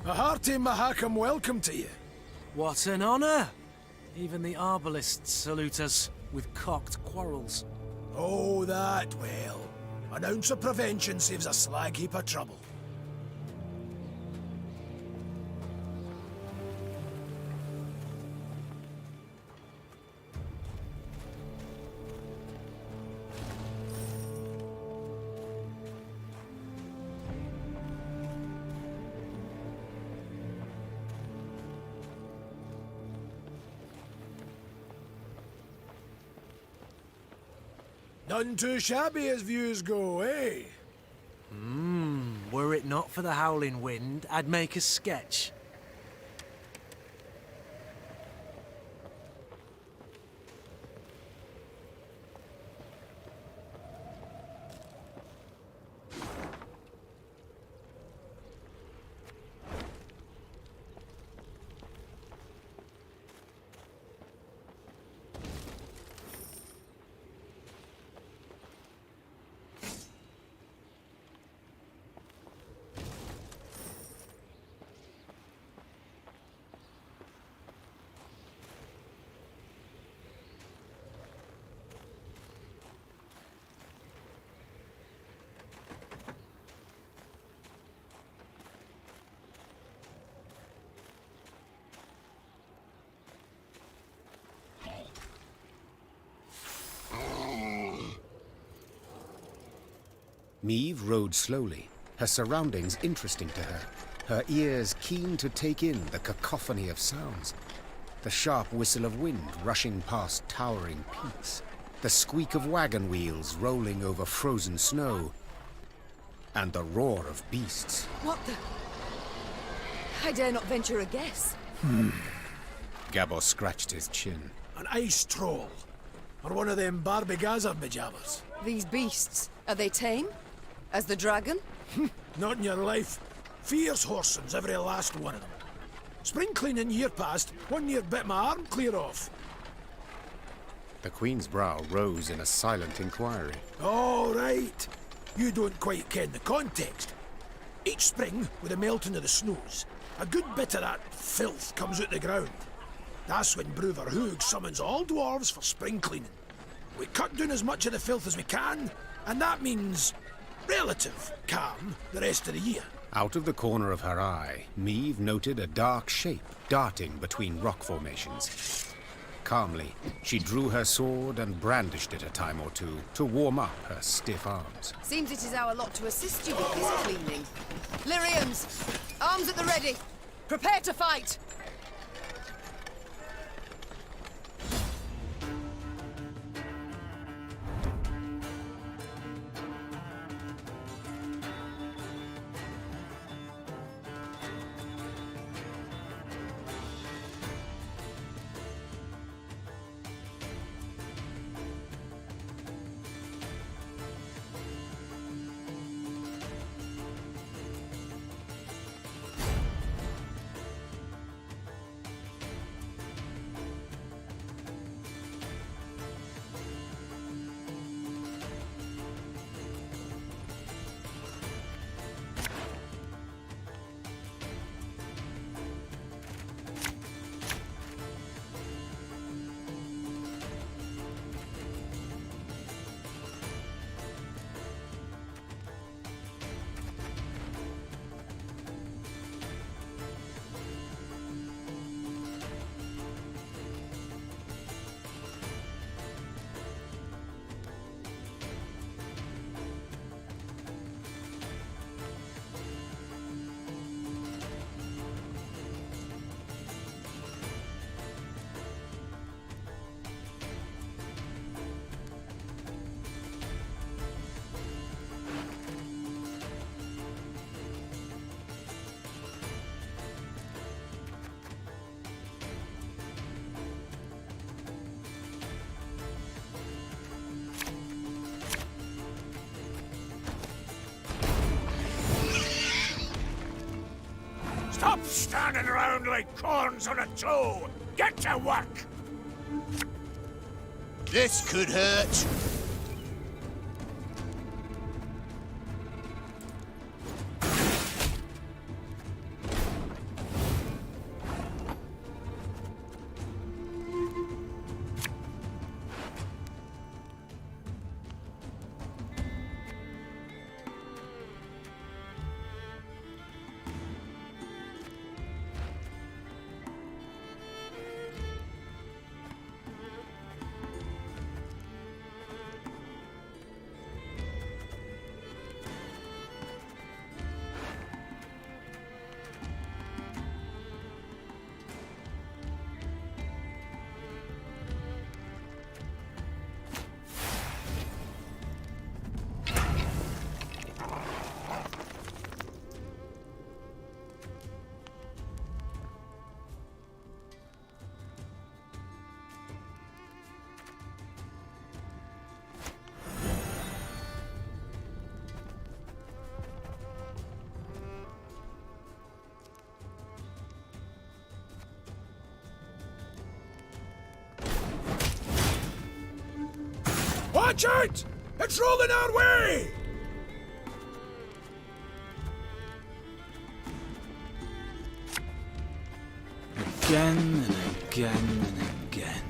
A hearty Mahakam welcome to you. What an honor! Even the arbalists salute us with cocked quarrels. Oh, that well. An ounce of prevention saves a slag heap of trouble. None too shabby as views go, eh? Were it not for the howling wind, I'd make a sketch. Meve rode slowly, her surroundings interesting to her, her ears keen to take in the cacophony of sounds. The sharp whistle of wind rushing past towering peaks, the squeak of wagon wheels rolling over frozen snow, and the roar of beasts. What the... I dare not venture a guess. Gabor scratched his chin. An ice troll. Or one of them Barbigazar pajamas. These beasts, are they tame? As the dragon? Not in your life. Fierce horsens, every last one of them. Spring cleaning year past, one year bit my arm clear off. The Queen's brow rose in a silent inquiry. All right. You don't quite ken the context. Each spring, with the melting of the snows, a good bit of that filth comes out the ground. That's when Bruver Hoog summons all dwarves for spring cleaning. We cut down as much of the filth as we can, and that means relative calm the rest of the year. Out of the corner of her eye, Meve noted a dark shape darting between rock formations. Calmly, she drew her sword and brandished it a time or two to warm up her stiff arms. Seems it is our lot to assist you with this cleaning. Lyrians, arms at the ready. Prepare to fight! Stop standing around like corns on a toe! Get to work! This could hurt. Watch out! It's rolling our way! Again and again and again.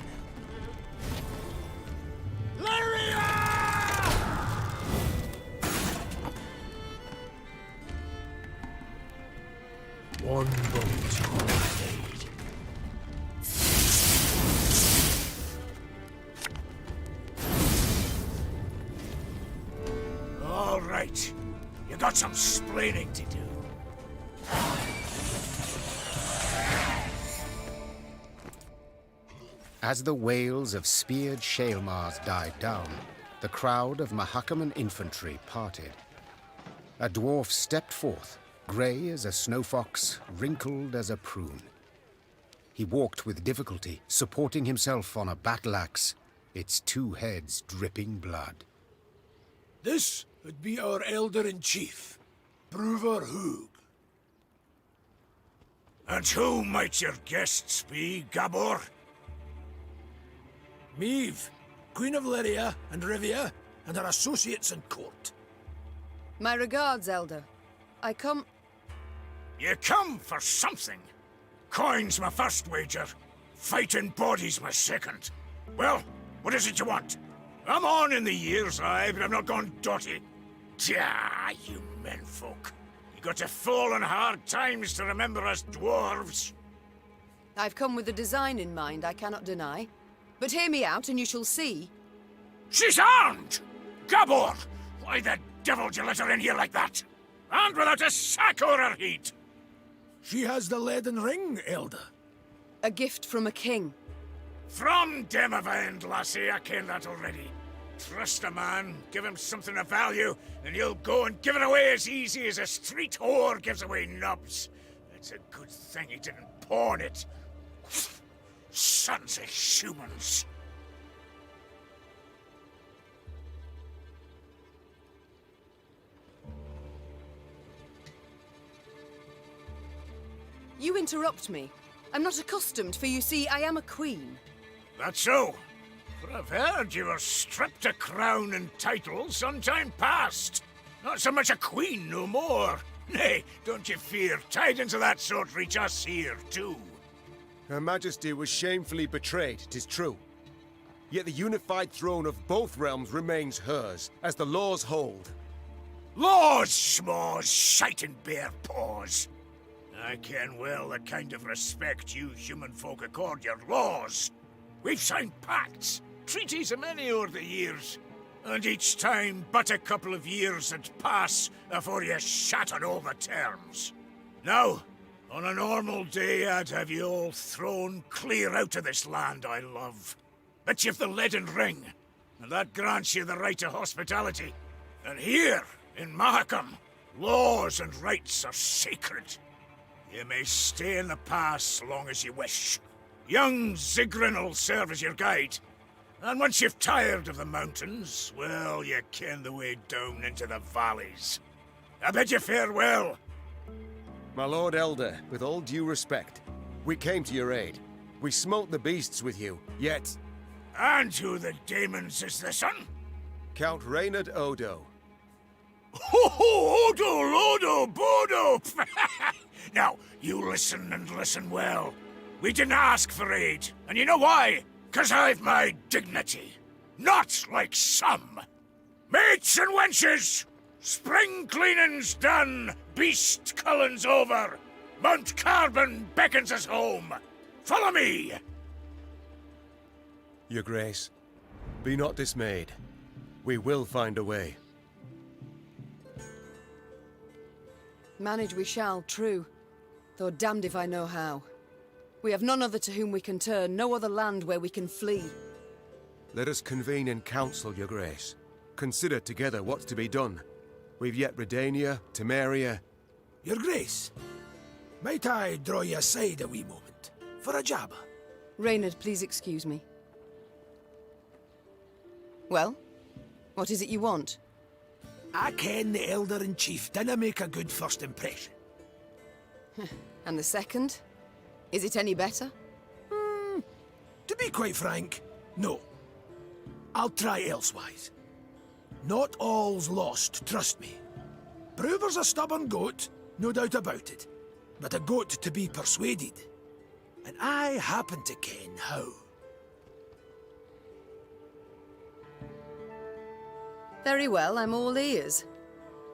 One boat all I need. All right. You got some splaining to do. As the wails of speared Shaelmars died down, the crowd of Mahakaman infantry parted. A dwarf stepped forth, grey as a snow fox, wrinkled as a prune. He walked with difficulty, supporting himself on a battle axe, its two heads dripping blood. This would be our elder-in-chief, Brúvar Hugh. And who might your guests be, Gabor? Meve, Queen of Lyria and Rivia, and her associates in court. My regards, Elder. I come... You come for something. Coin's my first wager. Fighting bodies my second. Well, what is it you want? I'm on in the years, aye, but I'm not gone dotty. Tja, you menfolk. You got to fall on hard times to remember us dwarves. I've come with a design in mind, I cannot deny. But hear me out and you shall see. She's armed! Gabor! Why the devil did you let her in here like that? And without a sack or her heat! She has the leaden ring, Elder. A gift from a king. From Demavend, lassie, I ken that already. Trust a man, give him something of value, and he'll go and give it away as easy as a street whore gives away nubs. It's a good thing he didn't pawn it. Sons of humans. You interrupt me. I'm not accustomed, for you see, I am a queen. That's so. For I've heard you were stripped of crown and title some time past. Not so much a queen no more. Nay, don't you fear, tidings of that sort reach us here too. Her Majesty was shamefully betrayed, 'tis true. Yet the unified throne of both realms remains hers, as the laws hold. Laws, schmaws, shite and bare paws. I ken well the kind of respect you human folk accord your laws. We've signed pacts, treaties a many o'er the years, and each time but a couple of years had pass afore you shattered all the terms. Now, on a normal day, I'd have you all thrown clear out of this land I love. But you've the leaden ring, and that grants you the right to hospitality. And here, in Mahakam, laws and rights are sacred. You may stay in the pass long as you wish. Young Zigrin'll serve as your guide. And once you've tired of the mountains, well, you ken the way down into the valleys. I bid you farewell. My Lord Elder, with all due respect, we came to your aid. We smote the beasts with you, yet... And who the demons is this one? Count Reynard Odo. Ho ho, Odo, Lodo, Bodo! Now, you listen and listen well. We didn't ask for aid, and you know why? 'Cause I've my dignity. Not like some. Mates and wenches! Spring cleaning's done, beast culling's over. Mount Carbon beckons us home. Follow me! Your Grace, be not dismayed. We will find a way. Manage we shall, true. Though damned if I know how. We have none other to whom we can turn, no other land where we can flee. Let us convene in council, Your Grace. Consider together what's to be done. We've yet Redania, Temeria... Your Grace, might I draw you aside a wee moment, for a jabber? Reynard, please excuse me. Well, what is it you want? I ken the Elder-in-Chief dinna make a good first impression. And the second? Is it any better? To be quite frank, no. I'll try elsewise. Not all's lost, trust me. Bruver's a stubborn goat, no doubt about it, but a goat to be persuaded. And I happen to ken how. Very well, I'm all ears.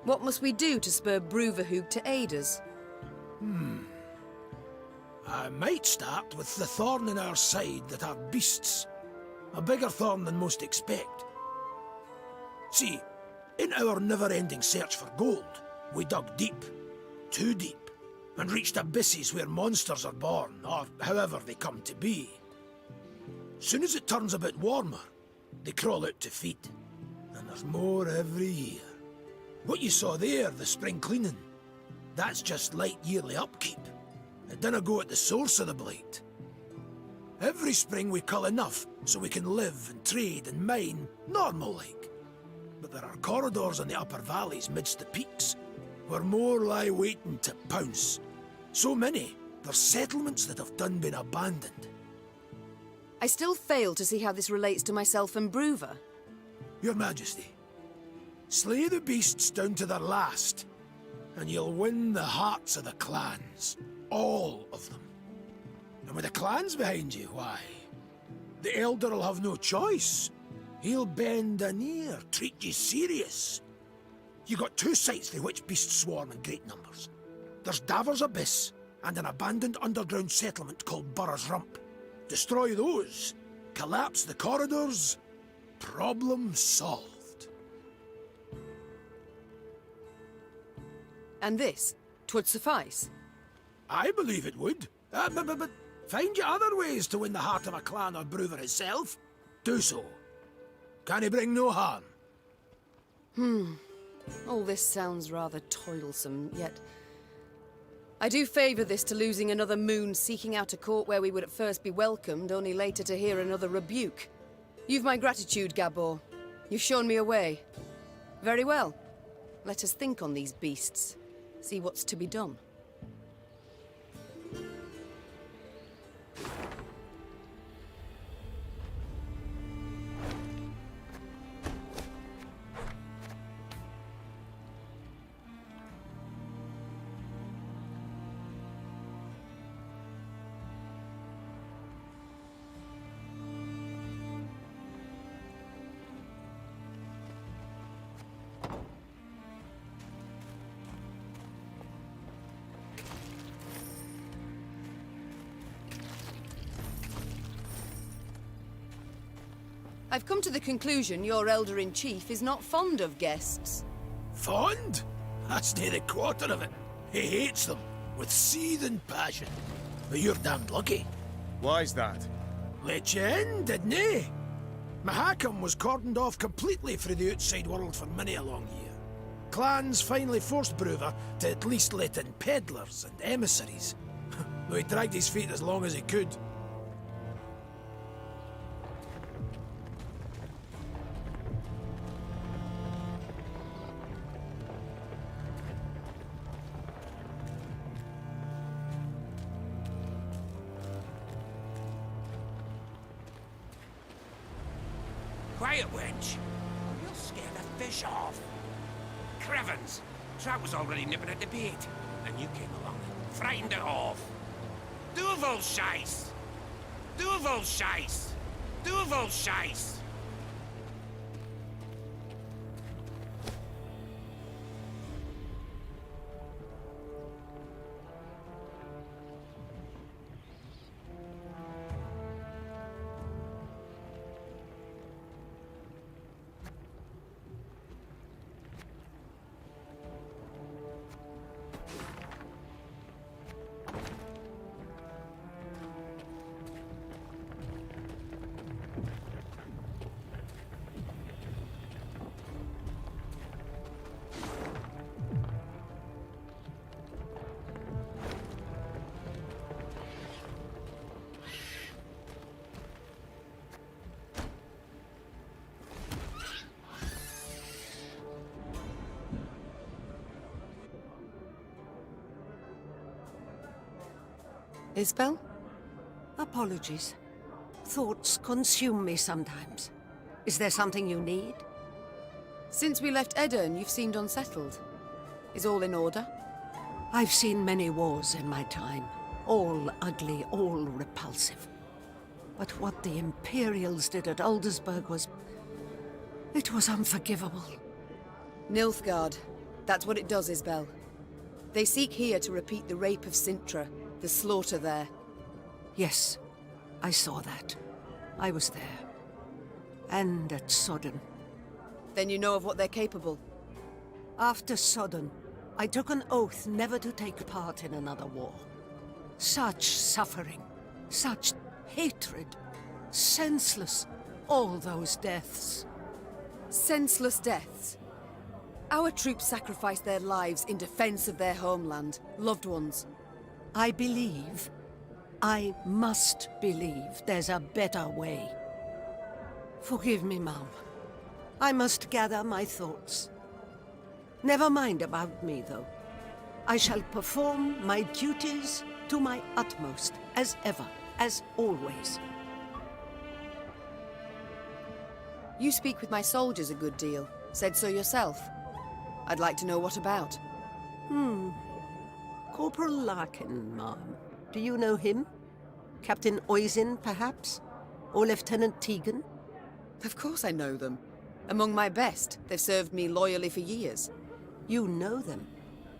What must we do to spur Bruverhoog to aid us? I might start with the thorn in our side that are beasts. A bigger thorn than most expect. See, in our never-ending search for gold, we dug deep, too deep, and reached abysses where monsters are born, or however they come to be. Soon as it turns a bit warmer, they crawl out to feed. And there's more every year. What you saw there, the spring cleaning, that's just light yearly upkeep. It dinna go at the source of the blight. Every spring we cull enough so we can live and trade and mine normal-like. But there are corridors in the upper valleys midst the peaks, where more lie waiting to pounce. So many, there's settlements that have done been abandoned. I still fail to see how this relates to myself and Bruver. Your Majesty, slay the beasts down to their last, and you'll win the hearts of the clans. All of them. And with the clans behind you, why, the Elder'll have no choice. He'll bend an ear, treat you serious. You got two sites through which beasts swarm in great numbers. There's Davor's Abyss, and an abandoned underground settlement called Burr's Rump. Destroy those, collapse the corridors, problem solved. And this, 'twould suffice. I believe it would. But find you other ways to win the heart of a clan or Bruver himself. Do so. Can he bring no harm? All this sounds rather toilsome, yet I do favour this to losing another moon seeking out a court where we would at first be welcomed, only later to hear another rebuke. You've my gratitude, Gabor. You've shown me a way. Very well. Let us think on these beasts. See what's to be done. I've come to the conclusion your Elder-in-Chief is not fond of guests. Fond? That's near the quarter of it. He hates them, with seething passion. But you're damned lucky. Why's that? Let you in, didn't he? Mahakam was cordoned off completely from the outside world for many a long year. Clans finally forced Bruver to at least let in peddlers and emissaries. Though he dragged his feet as long as he could. Quiet, wench. You'll scare the fish off. Crevens, Trout was already nipping at the bait, and you came along and frightened it off. Duvel Scheiss! Duvel Scheiss! Duvel Scheiss! Isbel? Apologies. Thoughts consume me sometimes. Is there something you need? Since we left Edirn, you've seemed unsettled. Is all in order? I've seen many wars in my time. All ugly, all repulsive. But what the Imperials did at Aldersburg was... it was unforgivable. Nilfgaard. That's what it does, Isbel. They seek here to repeat the rape of Sintra, the slaughter there. Yes, I saw that. I was there. And at Sodden. Then you know of what they're capable. After Sodden, I took an oath never to take part in another war. Such suffering, such hatred, senseless, all those deaths. Senseless deaths. Our troops sacrificed their lives in defense of their homeland, loved ones. I believe, I must believe there's a better way. Forgive me, Mom. I must gather my thoughts. Never mind about me, though. I shall perform my duties to my utmost, as ever, as always. You speak with my soldiers a good deal. Said so yourself. I'd like to know what about. Corporal Larkin, Mom. Do you know him? Captain Oisin, perhaps? Or Lieutenant Tegan? Of course I know them. Among my best. They've served me loyally for years. You know them.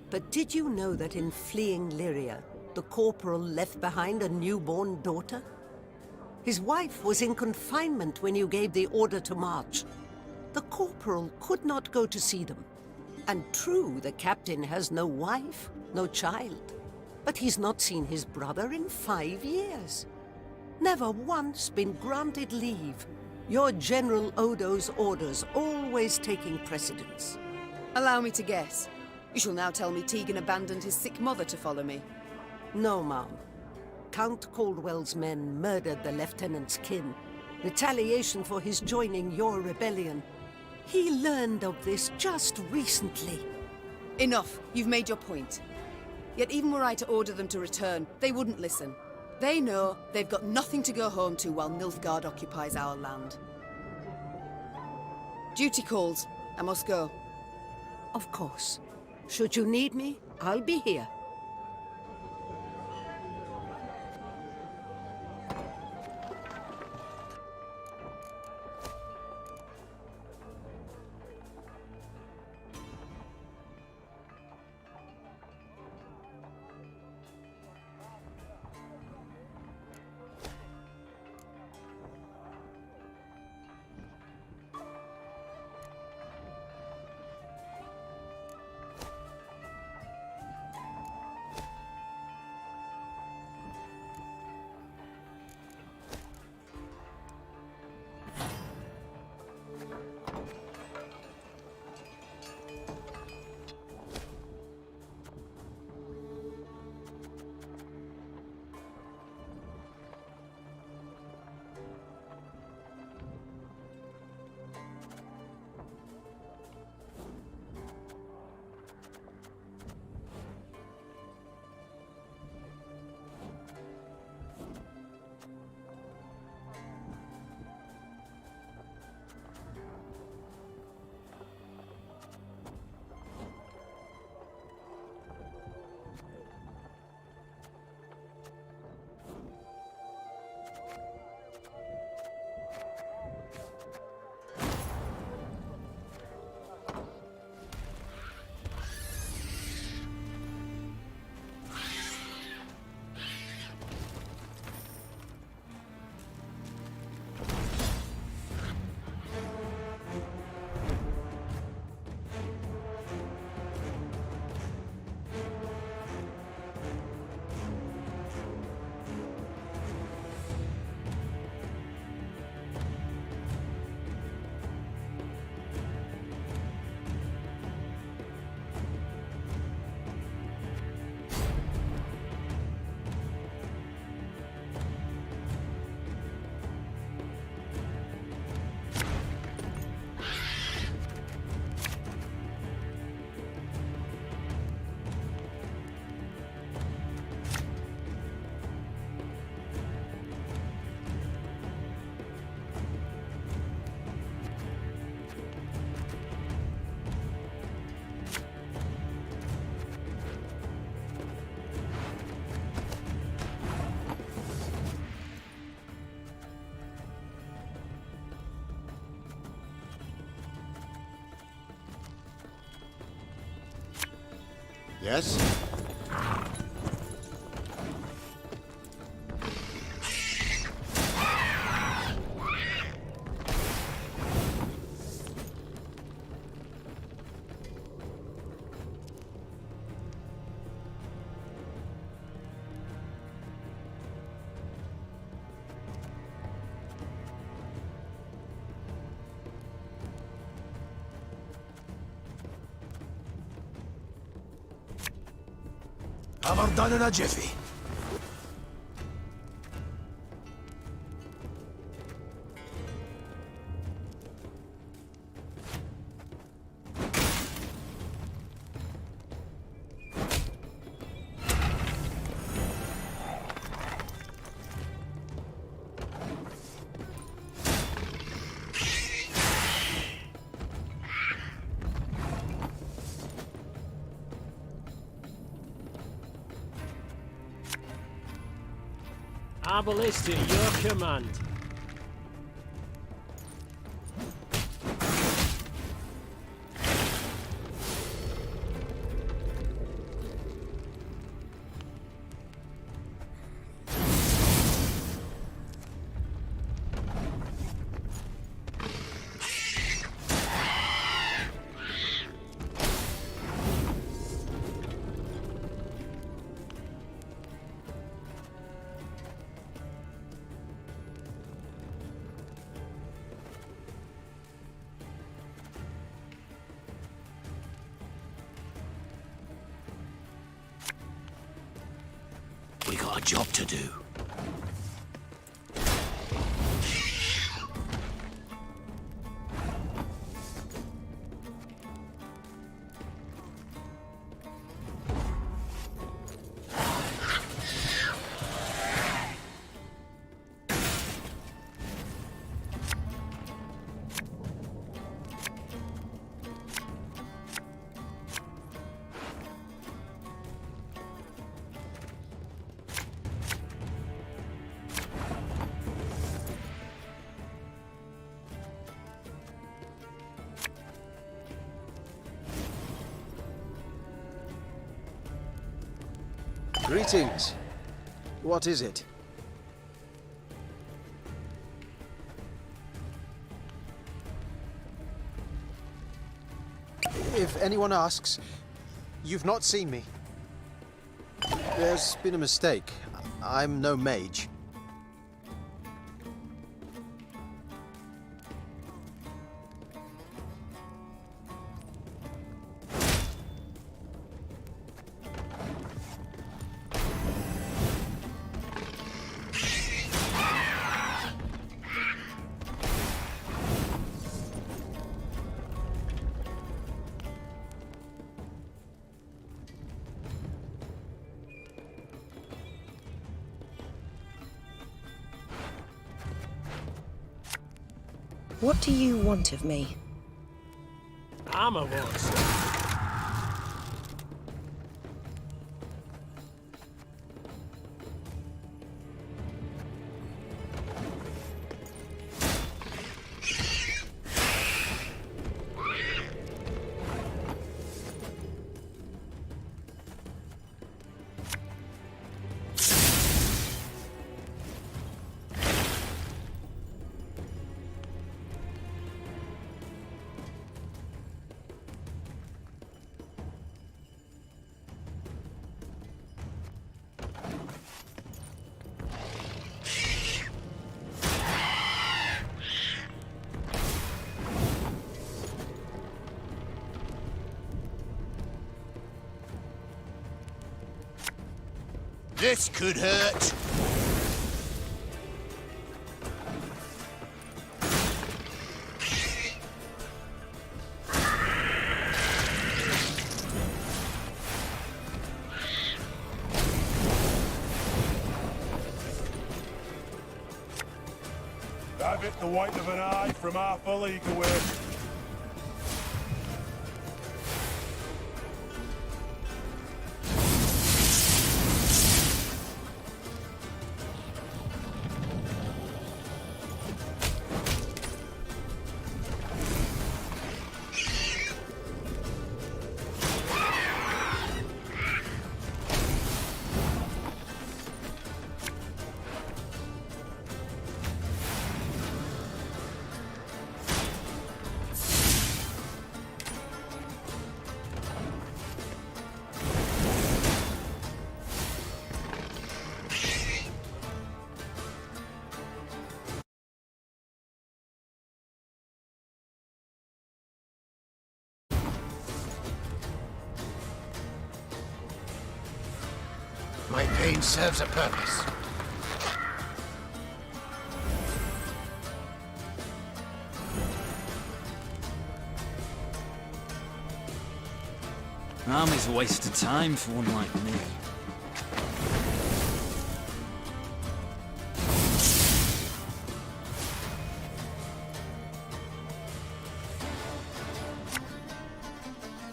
But did you know that in fleeing Lyria, the corporal left behind a newborn daughter? His wife was in confinement when you gave the order to march. The corporal could not go to see them. And true, the captain has no wife, no child. But he's not seen his brother in 5 years. Never once been granted leave. Your General Odo's orders always taking precedence. Allow me to guess. You shall now tell me Tegan abandoned his sick mother to follow me. No, Ma'am. Count Caldwell's men murdered the lieutenant's kin. Retaliation for his joining your rebellion. He learned of this just recently. Enough. You've made your point. Yet even were I to order them to return, they wouldn't listen. They know they've got nothing to go home to while Nilfgaard occupies our land. Duty calls. I must go. Of course. Should you need me, I'll be here. Yes? Have her done in a jiffy. Arbalist at your command. We got a job to do. Greetings. What is it? If anyone asks, you've not seen me. There's been a mistake. I'm no mage. What do you want of me? Armor wants. This could hurt. Have it the white of an eye from half a league away. My pain serves a purpose. Army's a waste of time for one like me.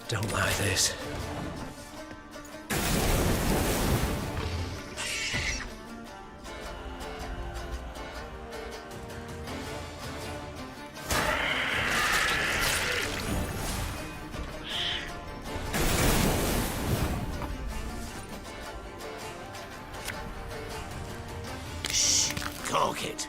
Don't like this. Cork it.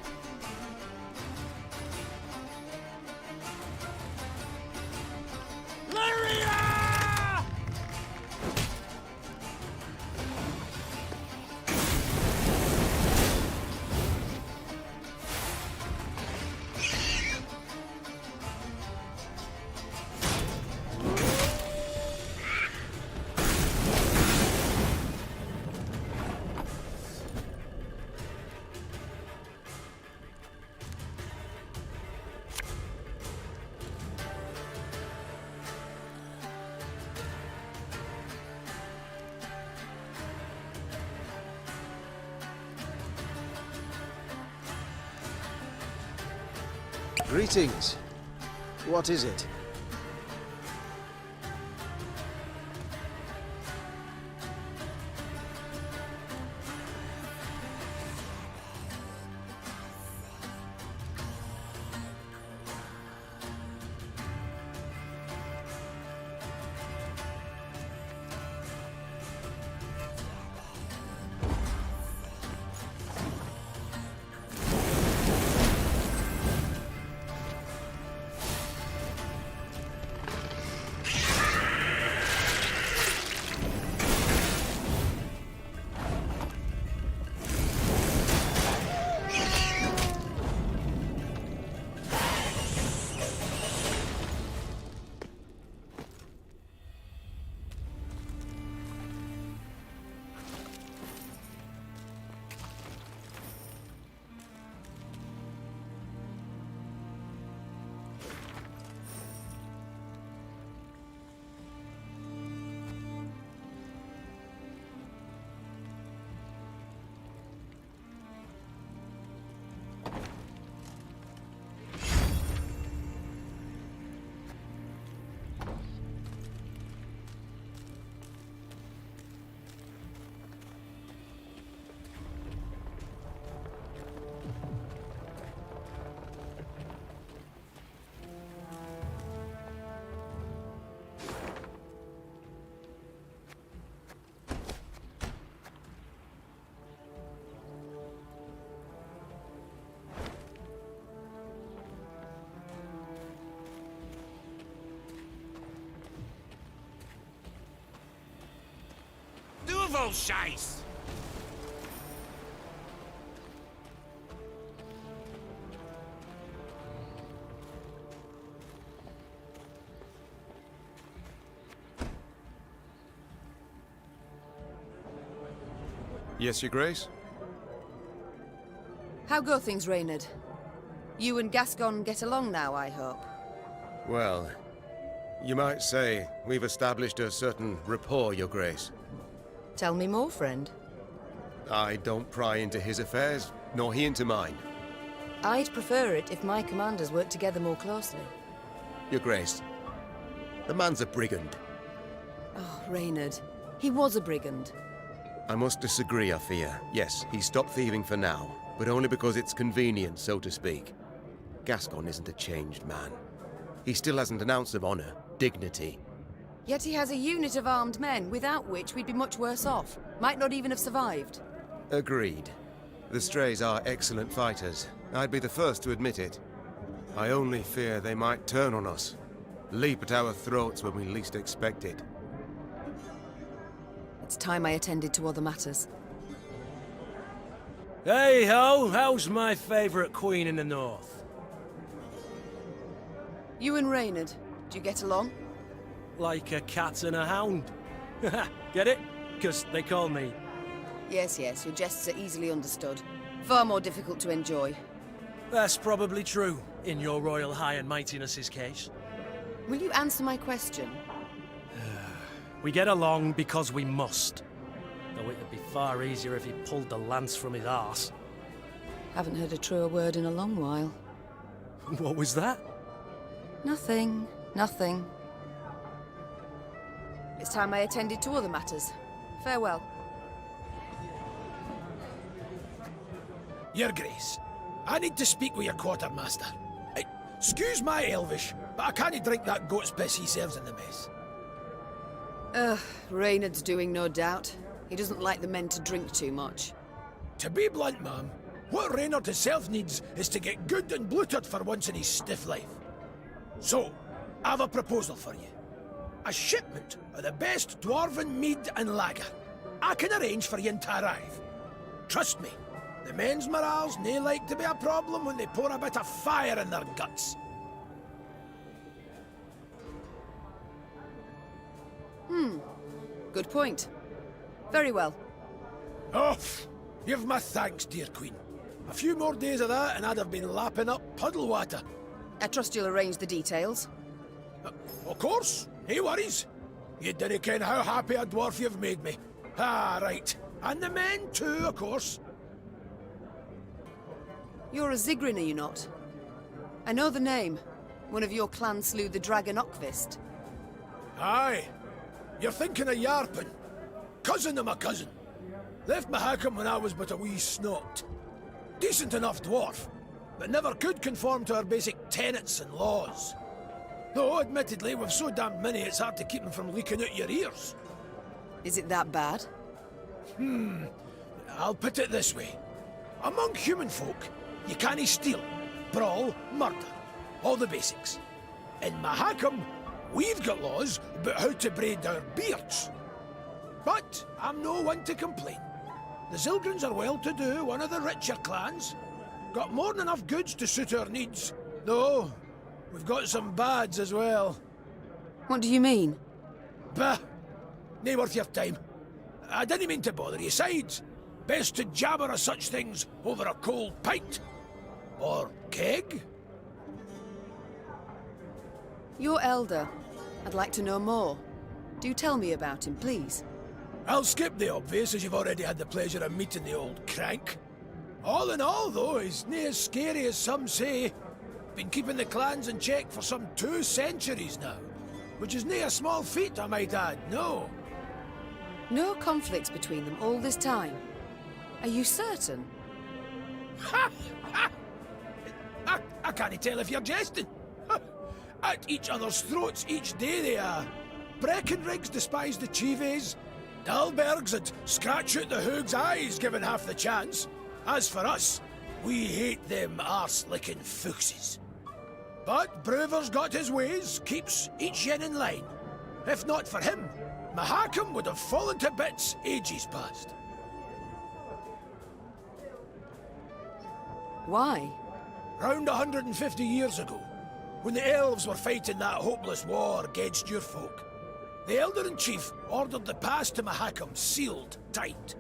Greetings. What is it? Duvel Scheiß! Yes, Your Grace? How go things, Reynard? You and Gascon get along now, I hope. Well, you might say we've established a certain rapport, Your Grace. Tell me more, friend. I don't pry into his affairs, nor he into mine. I'd prefer it if my commanders worked together more closely. Your Grace, the man's a brigand. Oh, Reynard. He was a brigand. I must disagree, I fear. Yes, he stopped thieving for now, but only because it's convenient, so to speak. Gascon isn't a changed man. He still hasn't an ounce of honor, dignity. Yet he has a unit of armed men, without which we'd be much worse off. Might not even have survived. Agreed. The Strays are excellent fighters. I'd be the first to admit it. I only fear they might turn on us. Leap at our throats when we least expect it. It's time I attended to other matters. Hey ho, how's my favourite queen in the north? You and Reynard, do you get along? Like a cat and a hound. Get it? 'Cause they call me Yes, yes, your jests are easily understood. Far more difficult to enjoy. That's probably true, in your royal high and mightiness's case. Will you answer my question? We get along because we must. Though it'd be far easier if he pulled the lance from his arse. Haven't heard a truer word in a long while. What was that? Nothing, nothing. It's time I attended to other matters. Farewell. Your Grace, I need to speak with your quartermaster. Excuse my Elvish, but I can't drink that goat's piss he serves in the mess. Reynard's doing, no doubt. He doesn't like the men to drink too much. To be blunt, ma'am, what Reynard himself needs is to get good and bloated for once in his stiff life. So, I have a proposal for you. A shipment of the best dwarven mead and lager. I can arrange for you to arrive. Trust me, the men's morale's nae like to be a problem when they pour a bit of fire in their guts. Good point. Very well. Oh, you've my thanks, dear Queen. A few more days of that and I'd have been lapping up puddle water. I trust you'll arrange the details. Of course, no worries. You dinna ken how happy a dwarf you've made me. Ah, right. And the men too, of course. You're a Zigrin, are you not? I know the name. One of your clan slew the dragon Ockvist. Aye. You're thinking of Yarpin. Cousin of my cousin. Left Mahakam when I was but a wee snot. Decent enough dwarf, but never could conform to our basic tenets and laws. Though, admittedly, we've so damned many it's hard to keep them from leaking out your ears. Is it that bad? I'll put it this way. Among human folk, you cannae steal, brawl, murder. All the basics. In Mahakam, we've got laws about how to braid our beards. But I'm no one to complain. The Zilgrins are well-to-do, one of the richer clans. Got more than enough goods to suit our needs. Though, we've got some bads as well. What do you mean? Bah! Nae worth your time. I didn't mean to bother you. Sides, best to jabber of such things over a cold pint. Or keg? Your elder. I'd like to know more. Do tell me about him, please. I'll skip the obvious, as you've already had the pleasure of meeting the old crank. All in all, though, he's nae as scary as some say. Been keeping the clans in check for some 2 centuries now. Which is nae a small feat, I might add, no. No conflicts between them all this time. Are you certain? Ha! Ha! I can't tell if you're jesting. At each other's throats each day they are. Breckenrigs despise the Chives. Dalbergs would scratch out the Hoog's eyes given half the chance. As for us, we hate them arse-licking fuchses. But Brewer's got his ways, keeps each yen in line. If not for him, Mahakam would have fallen to bits ages past. Why? Round 150 years ago, when the elves were fighting that hopeless war against your folk, the Elder-in-Chief ordered the pass to Mahakam sealed tight.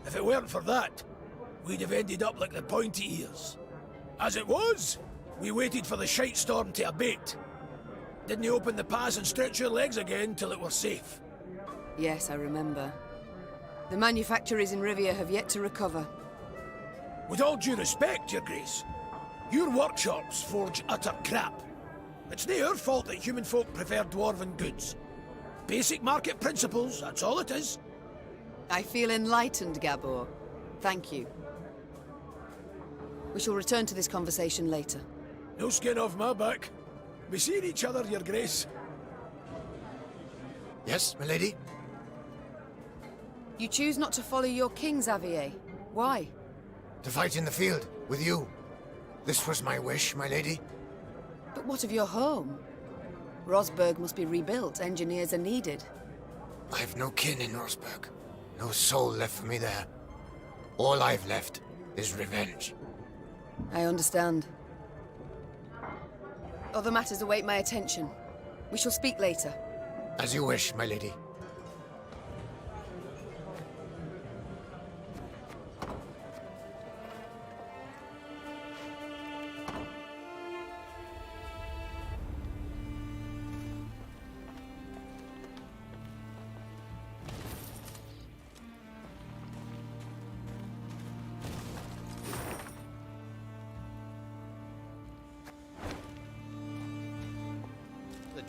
If it weren't for that, we'd have ended up like the pointy ears. As it was, we waited for the shite storm to abate. Didn't open the pass and stretch your legs again till it were safe. Yes, I remember. The manufacturers in Rivia have yet to recover. With all due respect, Your Grace, your workshops forge utter crap. It's nae our fault that human folk prefer dwarven goods. Basic market principles, that's all it is. I feel enlightened, Gabor. Thank you. We shall return to this conversation later. No skin off my back. We see each other, Your Grace. Yes, my lady? You choose not to follow your king, Xavier. Why? To fight in the field, with you. This was my wish, my lady. But what of your home? Rosberg must be rebuilt. Engineers are needed. I've no kin in Rosberg. No soul left for me there. All I've left is revenge. I understand. Other matters await my attention. We shall speak later. As you wish, my lady.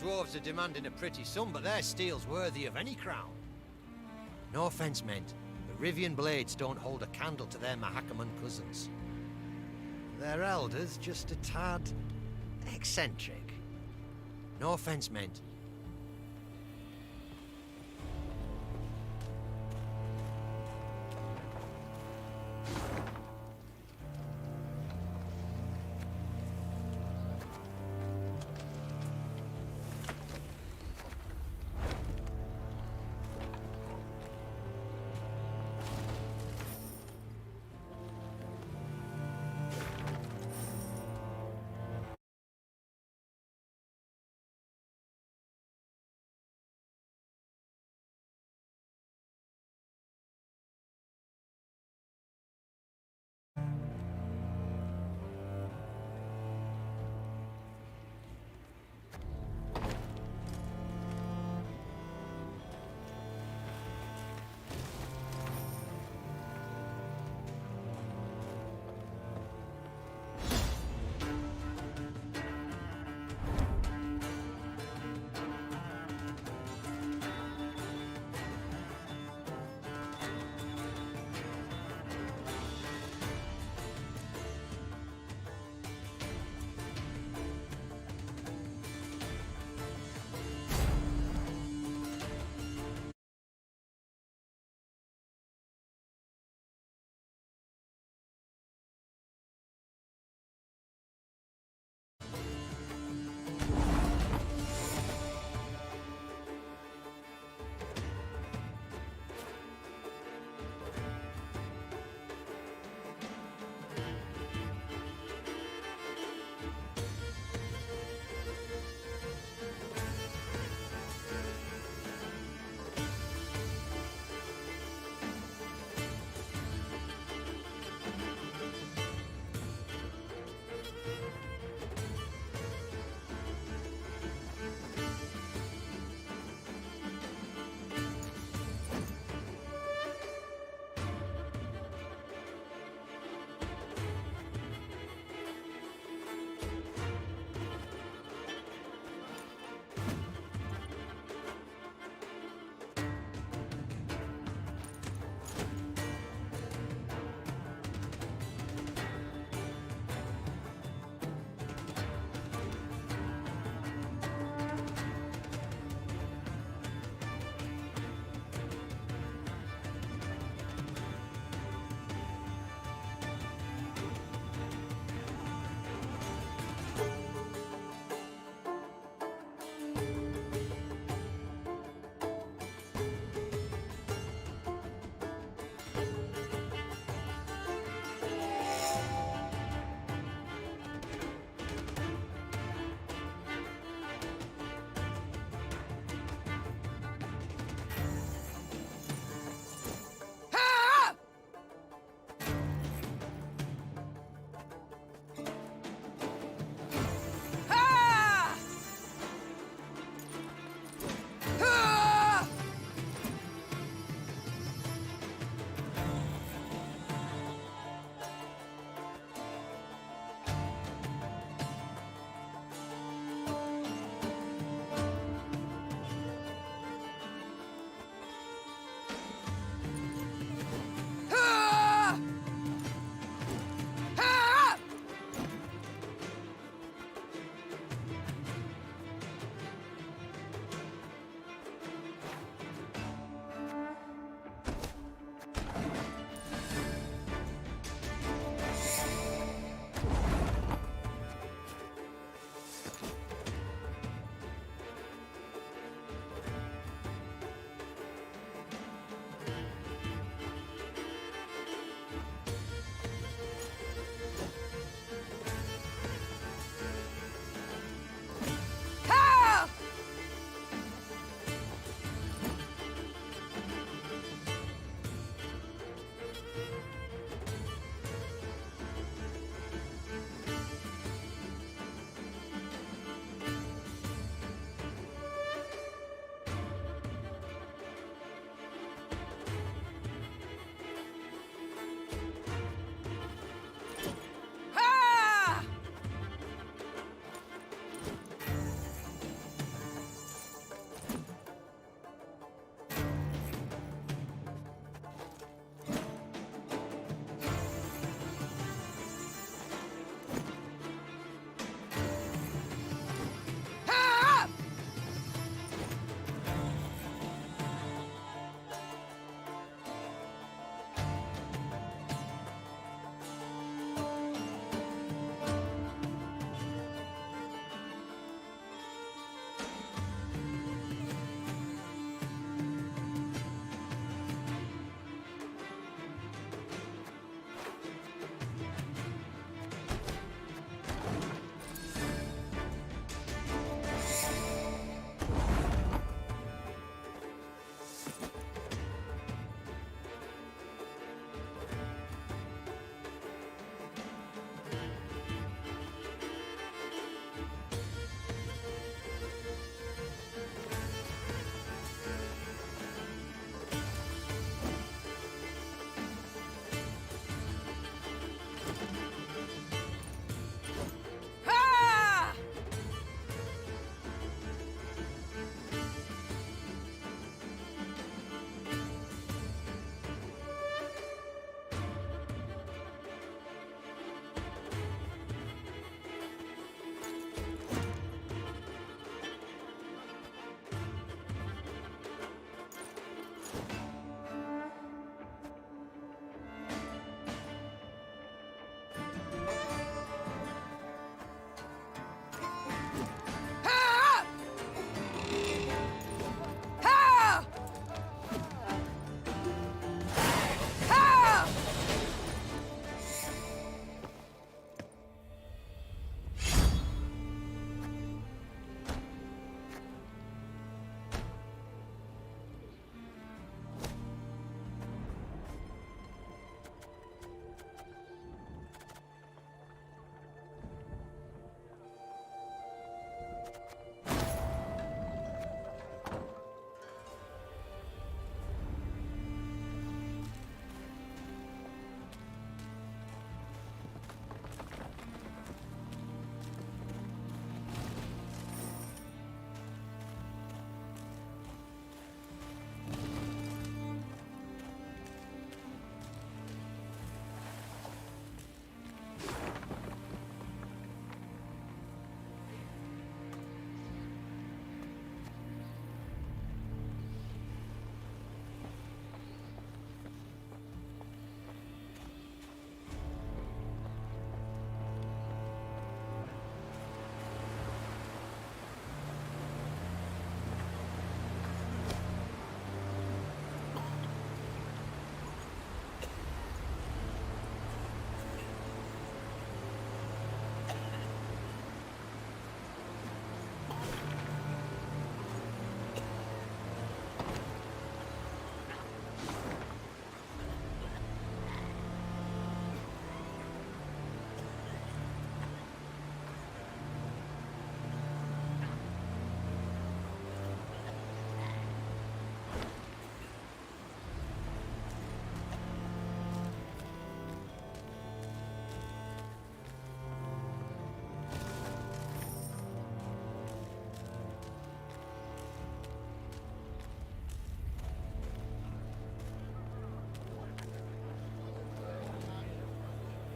dwarves are demanding a pretty sum, but their steel's worthy of any crown. No offense meant, but Rivian blades don't hold a candle to their Mahakaman cousins. Their elder's just a tad eccentric. No offense meant,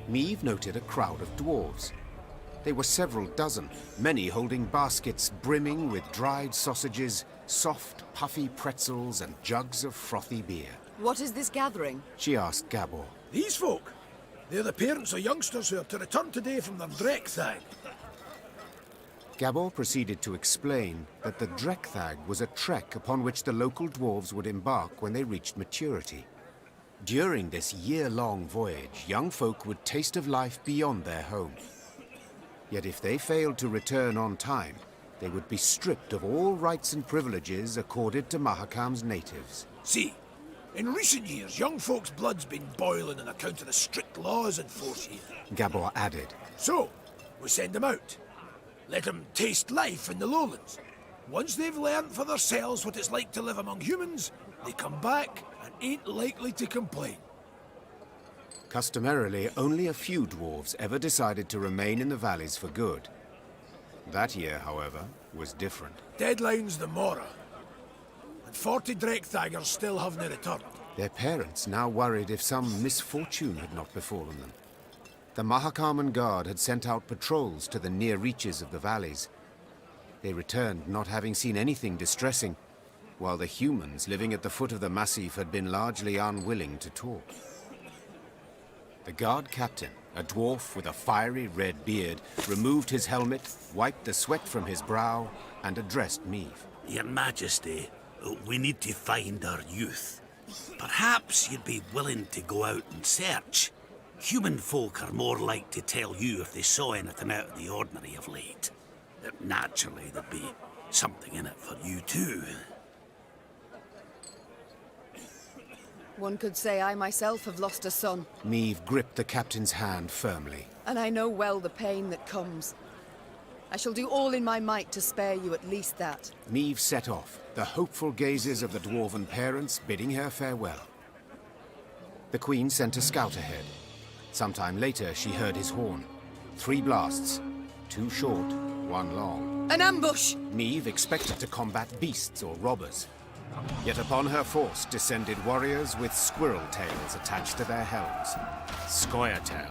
Meave noted a crowd of dwarves. They were several dozen, many holding baskets brimming with dried sausages, soft, puffy pretzels, and jugs of frothy beer. What is this gathering? She asked Gabor. These folk, they're the parents of youngsters who are to return today from their Drekthag. Gabor proceeded to explain that the Drekthag was a trek upon which the local dwarves would embark when they reached maturity. During this year-long voyage, young folk would taste of life beyond their home. Yet if they failed to return on time, they would be stripped of all rights and privileges accorded to Mahakam's natives. See, in recent years, young folks' blood's been boiling on account of the strict laws in force here. Gabor added. So, we send them out. Let them taste life in the lowlands. Once they've learned for themselves what it's like to live among humans, they come back and ain't likely to complain. Customarily, only a few dwarves ever decided to remain in the valleys for good. That year, however, was different. Deadline's the Mora. And 40 Drekthagers still haven't returned. Their parents now worried if some misfortune had not befallen them. The Mahakaman Guard had sent out patrols to the near reaches of the valleys. They returned not having seen anything distressing, while the humans living at the foot of the massif had been largely unwilling to talk. The guard captain, a dwarf with a fiery red beard, removed his helmet, wiped the sweat from his brow, and addressed Meave. Your Majesty, we need to find our youth. Perhaps you'd be willing to go out and search. Human folk are more like to tell you if they saw anything out of the ordinary of late. Naturally, there'd be something in it for you too. One could say I myself have lost a son. Meave gripped the captain's hand firmly. And I know well the pain that comes. I shall do all in my might to spare you at least that. Meave set off, the hopeful gazes of the dwarven parents bidding her farewell. The Queen sent a scout ahead. Sometime later, she heard his horn. 3 blasts. 2 short, 1 long. An ambush! Meave expected to combat beasts or robbers. Yet upon her force descended warriors with squirrel tails attached to their helms. Scoia'tael.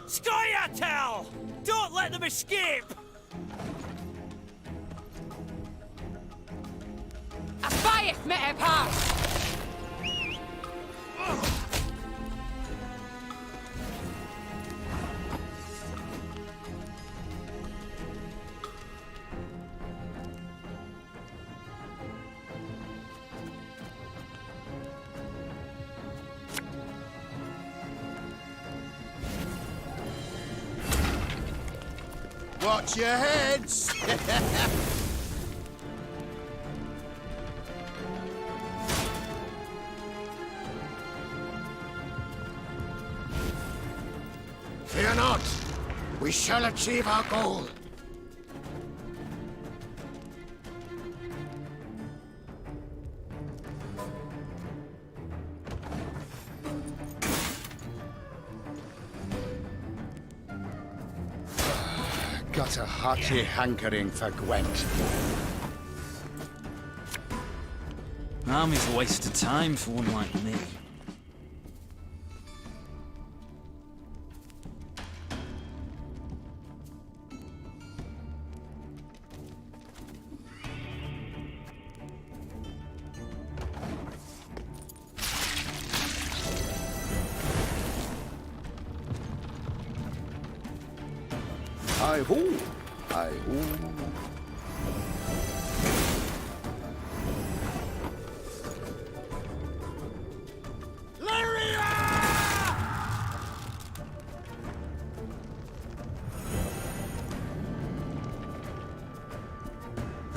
Scoia'tael! Don't let them escape! Abayeth me apart! Watch your heads! Fear not! We shall achieve our goal! Got a hearty hankering for Gwent. Army's a waste of time for one like me. Hi-ho! Hi-ho!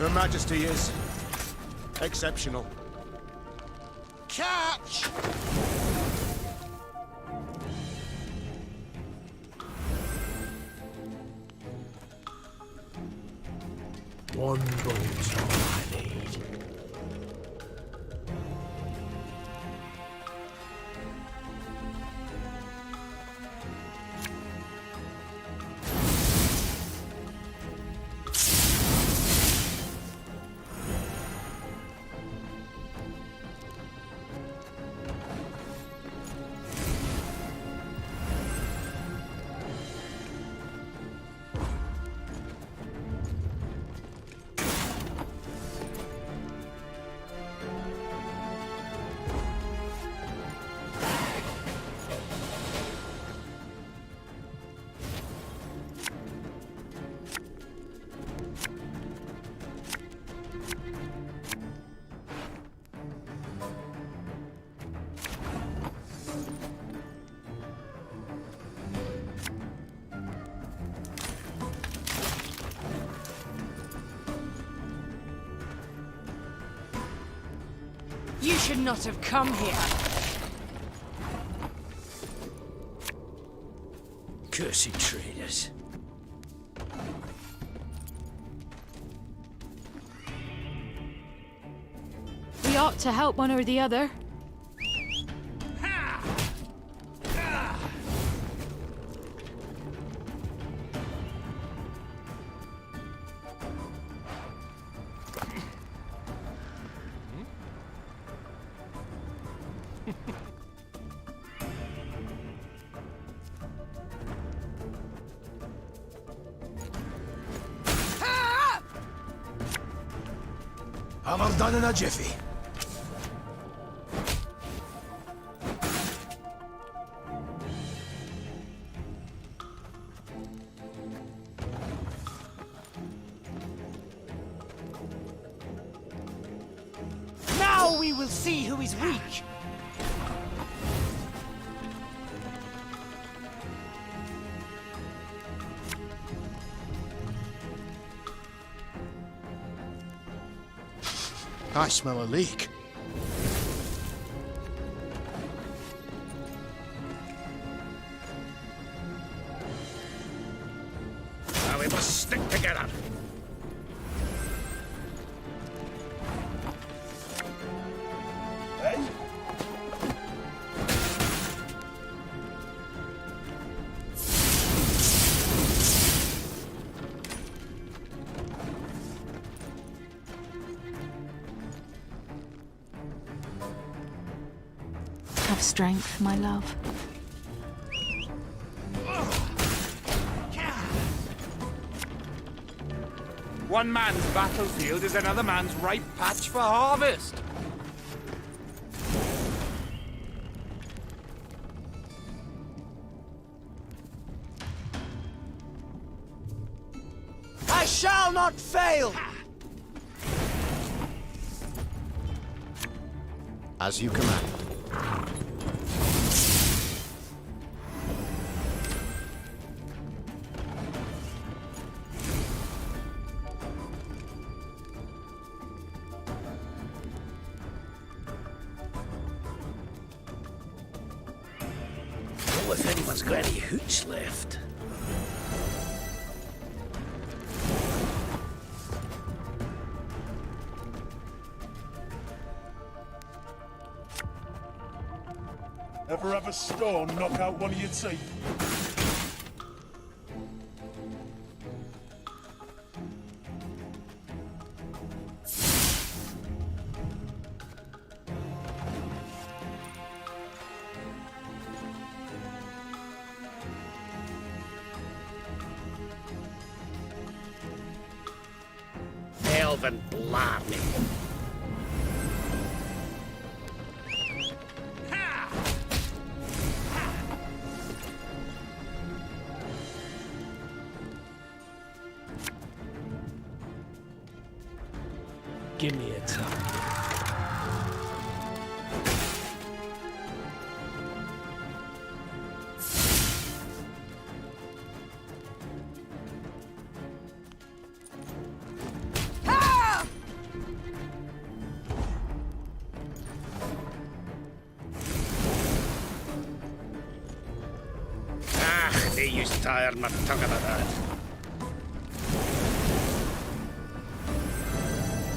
Her Majesty is exceptional. Catch! One boat's all I need. You should not have come here. Cursed traitors. We ought to help one or the other. Have her done in a jiffy. Now we will see who is weak. I smell a leak. Now we must stick together. Have strength, my love. One man's battlefield is another man's ripe patch for harvest. I shall not fail! As you command. Oh, if anyone's got any hooch left. Ever have a stone knock out one of your teeth? Elven blarney. Give me a time. They used to tire my tongue about that.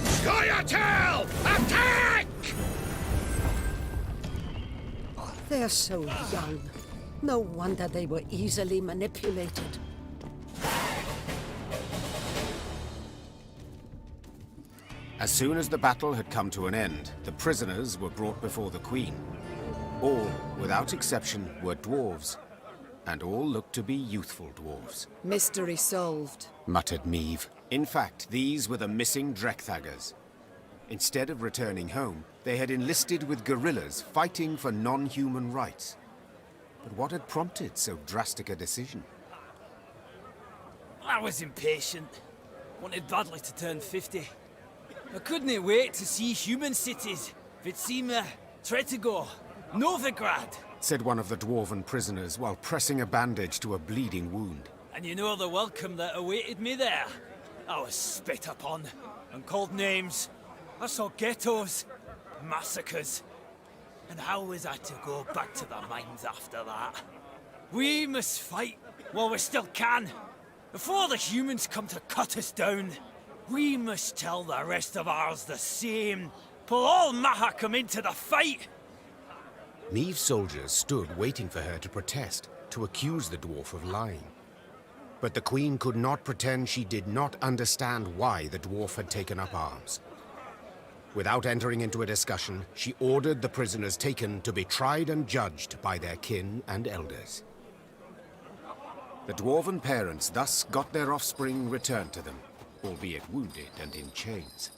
Scoia'tael! Attack! They're so young. No wonder they were easily manipulated. As soon as the battle had come to an end, the prisoners were brought before the Queen. All, without exception, were dwarves, and all looked to be youthful dwarves. Mystery solved, muttered Meve. In fact, these were the missing Drekthagers. Instead of returning home, they had enlisted with guerrillas fighting for non-human rights. But what had prompted so drastic a decision? I was impatient. Wanted badly to turn 50. I couldn't wait to see human cities. Vitsima, Tretogor, Novigrad. Said one of the dwarven prisoners while pressing a bandage to a bleeding wound. And you know the welcome that awaited me there. I was spit upon and called names. I saw ghettos, massacres. And how was I to go back to the mines after that? We must fight while we still can. Before the humans come to cut us down, we must tell the rest of ours the same. Pull all Mahakam into the fight. Meve's soldiers stood waiting for her to protest, to accuse the dwarf of lying. But the Queen could not pretend she did not understand why the dwarf had taken up arms. Without entering into a discussion, she ordered the prisoners taken to be tried and judged by their kin and elders. The dwarven parents thus got their offspring returned to them, albeit wounded and in chains.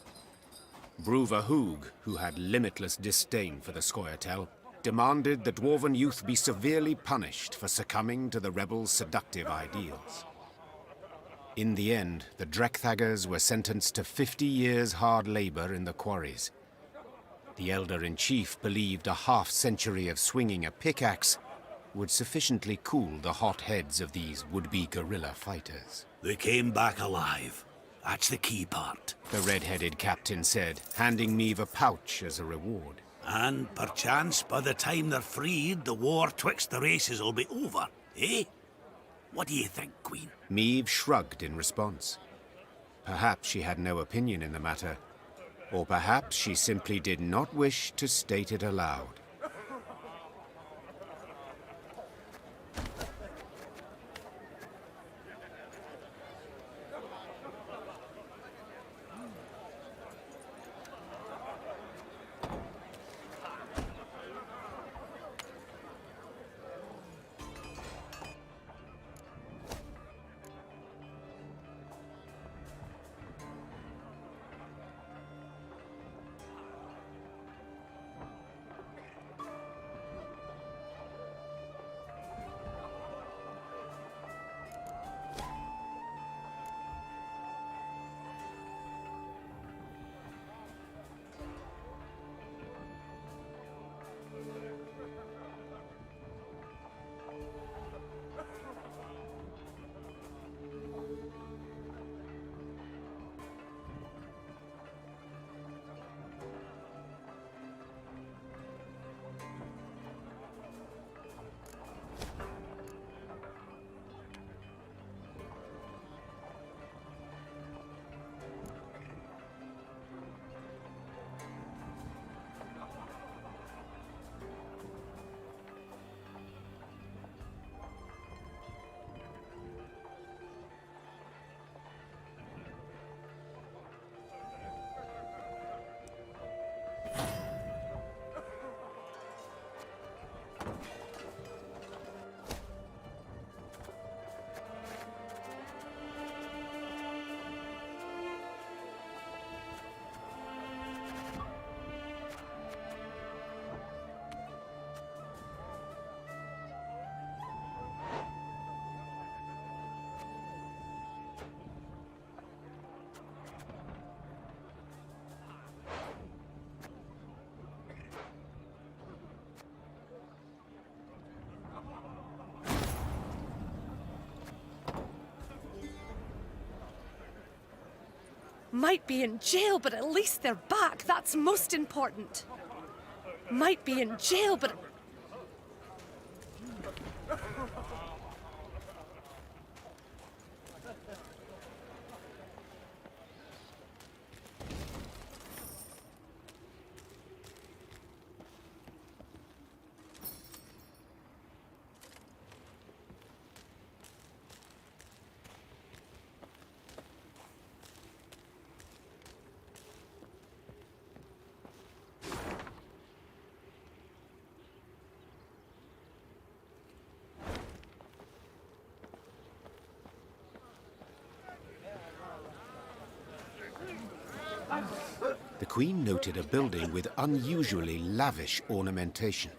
Bruva Hoog, who had limitless disdain for the Scoia'tael, demanded the dwarven youth be severely punished for succumbing to the rebels' seductive ideals. In the end, the Drekthagers were sentenced to 50 years' hard labor in the quarries. The Elder-in-Chief believed a half-century of swinging a pickaxe would sufficiently cool the hot heads of these would-be guerrilla fighters. They came back alive. That's the key part. The red-headed captain said, handing Meve a pouch as a reward. And perchance by the time they're freed, the war twixt the races will be over, eh? What do you think, Queen? Meve shrugged in response. Perhaps she had no opinion in the matter, or perhaps she simply did not wish to state it aloud. Might be in jail, but at least they're back. That's most important. Might be in jail, but... The Queen noted a building with unusually lavish ornamentation,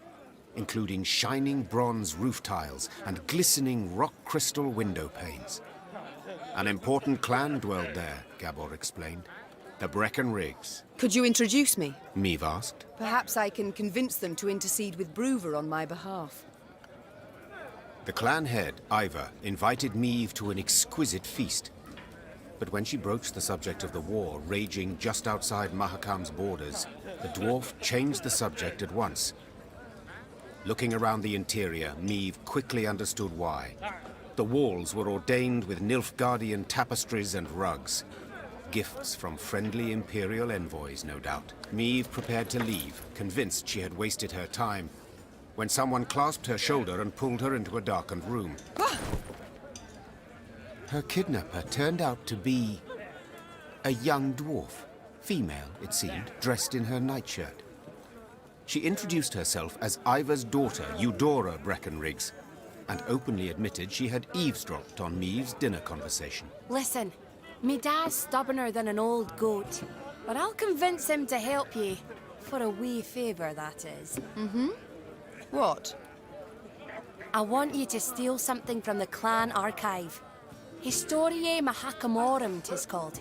including shining bronze roof tiles and glistening rock crystal window panes. An important clan dwelled there, Gabor explained. The Breckenrigs. Could you introduce me? Meve asked. Perhaps I can convince them to intercede with Bruver on my behalf. The clan head, Ivar, invited Meve to an exquisite feast. But when she broached the subject of the war raging just outside Mahakam's borders, the dwarf changed the subject at once. Looking around the interior, Meve quickly understood why. The walls were ordained with Nilfgaardian tapestries and rugs. Gifts from friendly Imperial envoys, no doubt. Meve prepared to leave, convinced she had wasted her time, when someone clasped her shoulder and pulled her into a darkened room. Her kidnapper turned out to be a young dwarf. Female, it seemed, dressed in her nightshirt. She introduced herself as Ivar's daughter, Eudora Breckenrigs, and openly admitted she had eavesdropped on Meve's dinner conversation. Listen, me dad's stubborner than an old goat, but I'll convince him to help ye. For a wee favour, that is. Mm-hmm. What? I want you to steal something from the clan archive. Historiae Mahakamorum, 'tis called.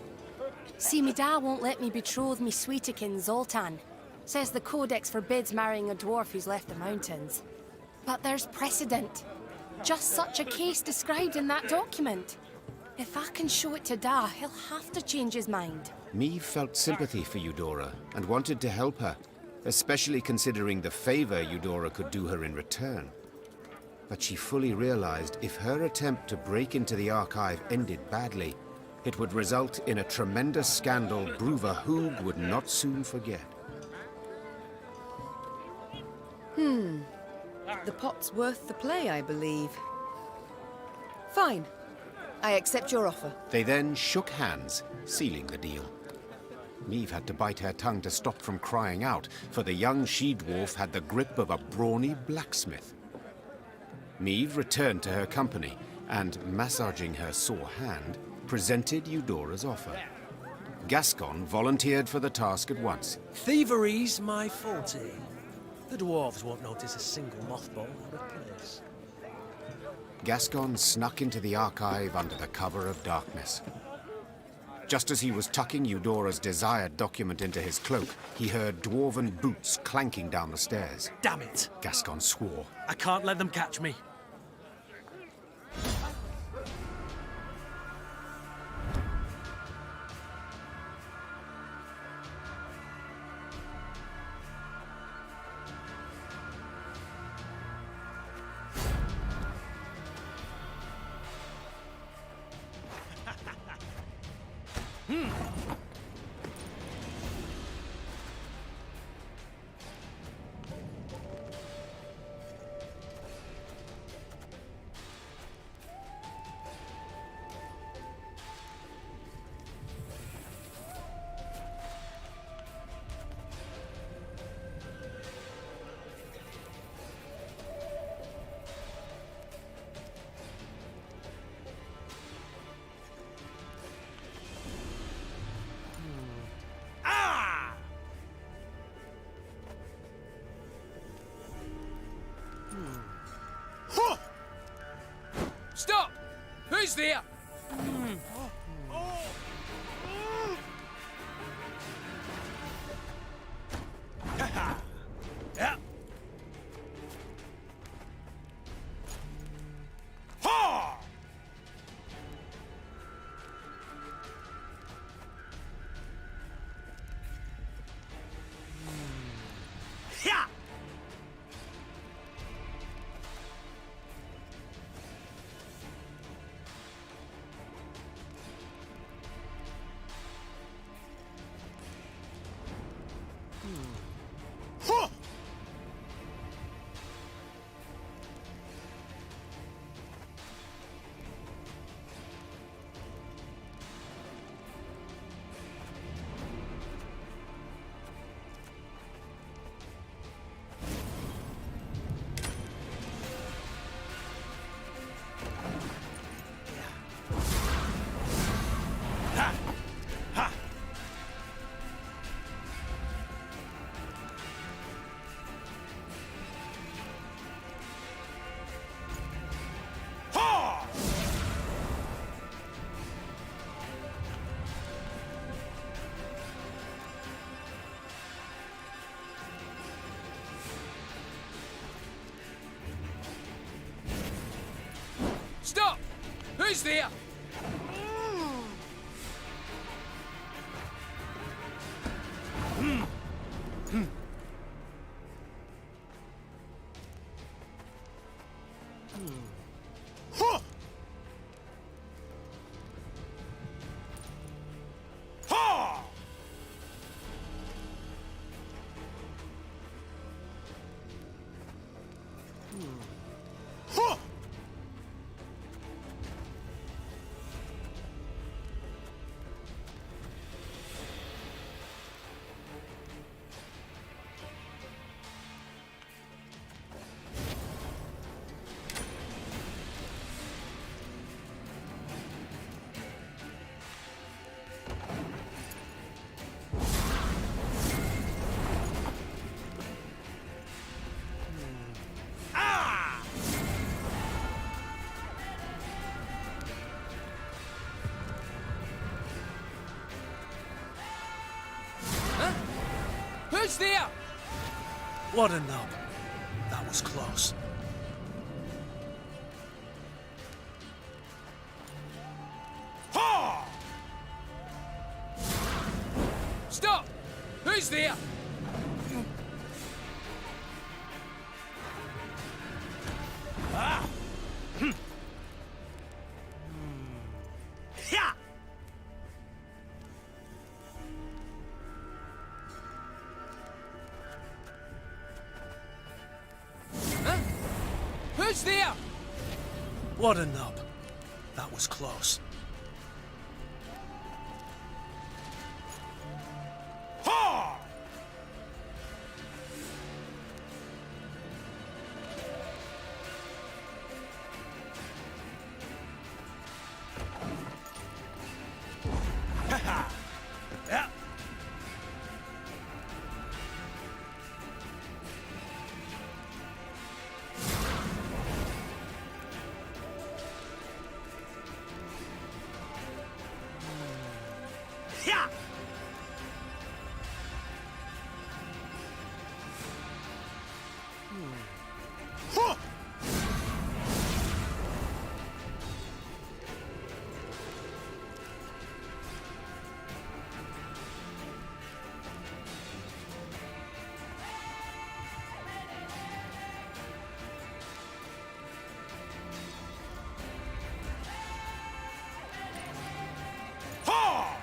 See, me dad won't let me betroth me sweetekin Zoltan. Says the codex forbids marrying a dwarf who's left the mountains. But there's precedent. Just such a case described in that document. If I can show it to Da, he'll have to change his mind. Meve felt sympathy for Eudora and wanted to help her, especially considering the favor Eudora could do her in return. But she fully realized if her attempt to break into the archive ended badly, it would result in a tremendous scandal Bruver Hoog would not soon forget. The pot's worth the play, I believe. Fine. I accept your offer. They then shook hands, sealing the deal. Meve had to bite her tongue to stop from crying out, for the young she-dwarf had the grip of a brawny blacksmith. Meve returned to her company and, massaging her sore hand, presented Eudora's offer. Gascon volunteered for the task at once. Thievery's my forte. The dwarves won't notice a single mothball out of place. Gascon snuck into the archive under the cover of darkness. Just as he was tucking Eudora's desired document into his cloak, he heard dwarven boots clanking down the stairs. Damn it! Gascon swore. I can't let them catch me. Stop! Who's there? Yeah. Ha! Yeah. Stop! Who's there? Who's there? What a nub. That was close. Ha! Stop! Who's there? Ah! Yeah! Who's there? What a nub. That was close. Ha! Yeah. Yeah. Huh. Ha!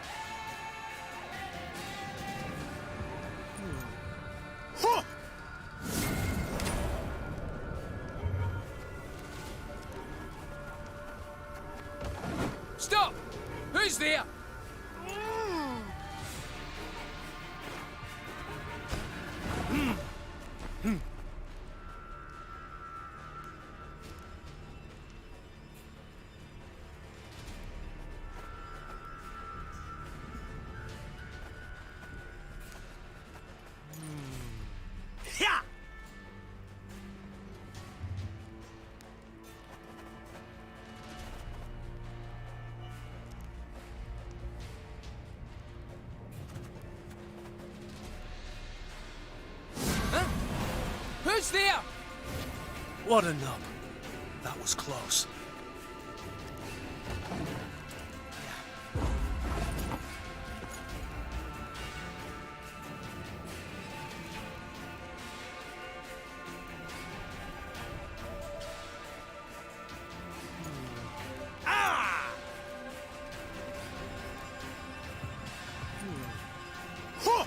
Huh. Stop! Who's there? Yeah! Huh? Who's there? What a nub. That was close. Ah! Huh!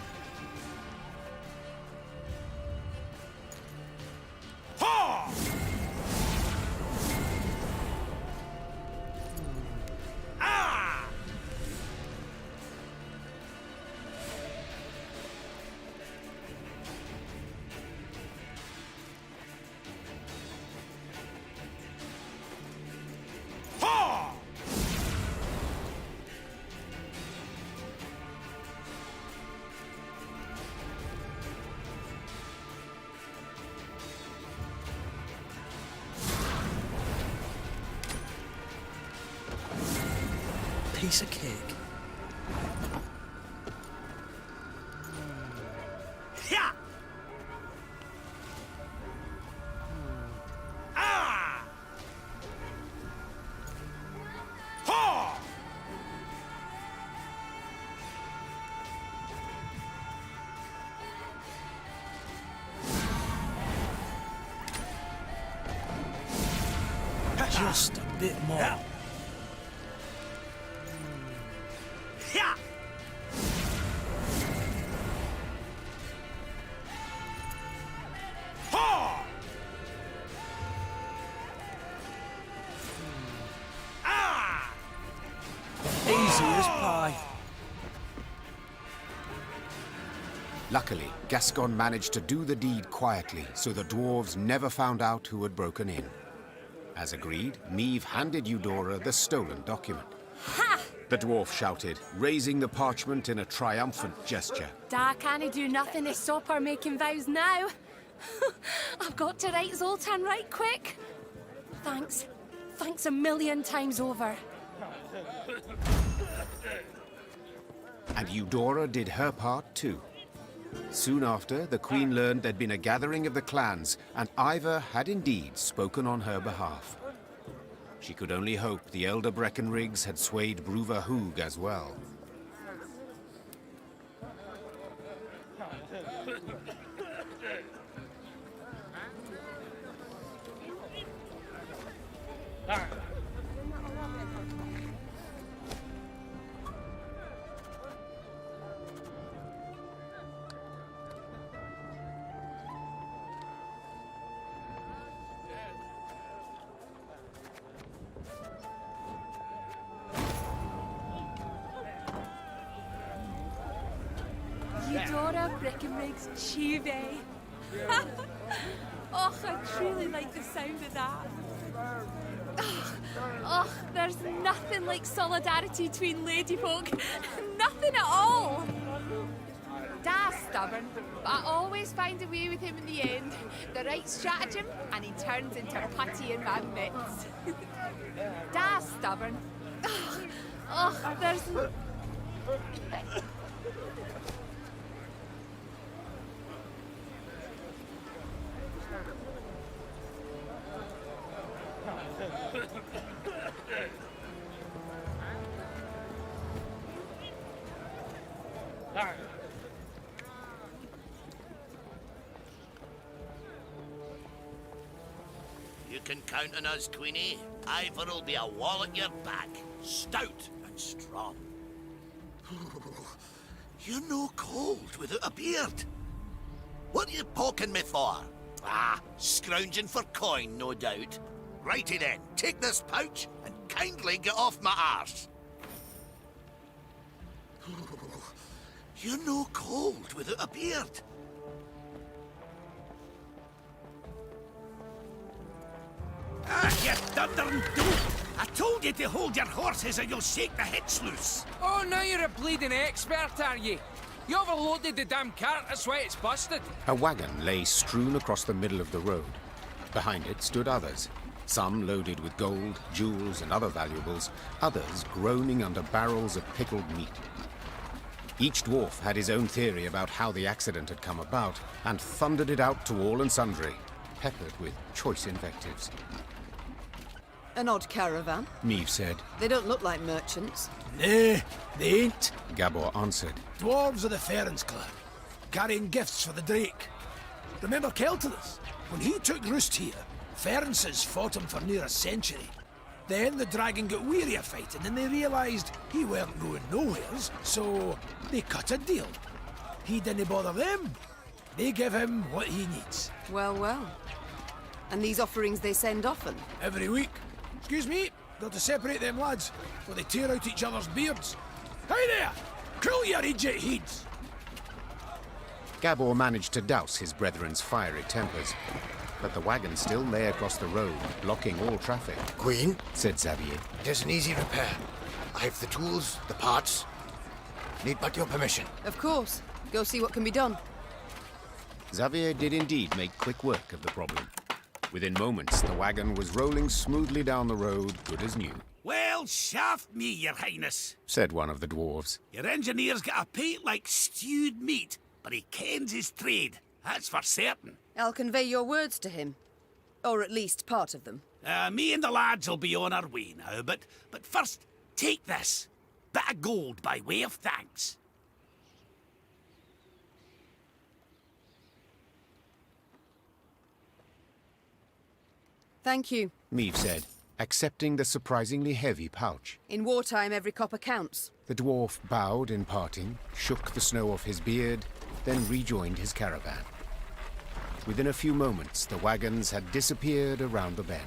Ha! Ah! Ha! Piece of cake. Yeah! Ah! Just a bit more. Yeah. Ha! Ah! Easy as pie. Luckily, Gascon managed to do the deed quietly, so the dwarves never found out who had broken in. As agreed, Meve handed Eudora the stolen document. Ha! The dwarf shouted, raising the parchment in a triumphant gesture. Da can't do nothing to stop her making vows now. I've got to write Zoltan right quick. Thanks. Thanks a million times over. And Eudora did her part too. Soon after, the Queen learned there'd been a gathering of the clans, and Ivor had indeed spoken on her behalf. She could only hope the elder Breckenriggs had swayed Bruver Hoog as well. Eudora Breckenriggs Chive. Oh, I truly like the sound of that. Oh, there's nothing like solidarity between ladyfolk. Nothing at all. Da's stubborn, but I always find a way with him in the end. The right stratagem, and he turns into putty in my mitts. Da's stubborn. Oh, there's... You can count on us, Queenie. Ivor'll be a wall at your back, stout and strong. You're no cold without a beard. What are you poking me for? Ah, scrounging for coin, no doubt. Righty then, take this pouch and kindly get off my arse. You're no cold without a beard. Ah, you thundering dope! I told you to hold your horses or you'll shake the hitch loose. Oh, now you're a bleeding expert, are you? You overloaded the damn cart, that's why it's busted. A wagon lay strewn across the middle of the road. Behind it stood others, some loaded with gold, jewels, and other valuables, others groaning under barrels of pickled meat. Each dwarf had his own theory about how the accident had come about, and thundered it out to all and sundry, peppered with choice invectives. An odd caravan. Meve said. They don't look like merchants. Nay, they ain't. Gabor answered. Dwarves of the Ferns clan, carrying gifts for the Drake. Remember Keltilis? When he took roost here, Fernses fought him for near a century. Then the dragon got weary of fighting and they realised he weren't going nowheres, so they cut a deal. He didn't bother them. They give him what he needs. Well, well. And these offerings they send often? Every week. Excuse me, got to separate them lads, or they tear out each other's beards. Hey there! Cool your idiot heads! Gabor managed to douse his brethren's fiery tempers, but the wagon still lay across the road, blocking all traffic. Queen, said Xavier. It is an easy repair. I've the tools, the parts. Need but your permission. Of course. Go see what can be done. Xavier did indeed make quick work of the problem. Within moments, the wagon was rolling smoothly down the road, good as new. Well, shaft me, your highness, said one of the dwarves. Your engineer's got a pate like stewed meat, but he kens his trade, that's for certain. I'll convey your words to him. Or at least part of them. Me and the lads will be on our way now, but first, take this. Bit of gold by way of thanks. Thank you, Meve said, accepting the surprisingly heavy pouch. In wartime, every copper counts. The dwarf bowed in parting, shook the snow off his beard, then rejoined his caravan. Within a few moments, the wagons had disappeared around the bend.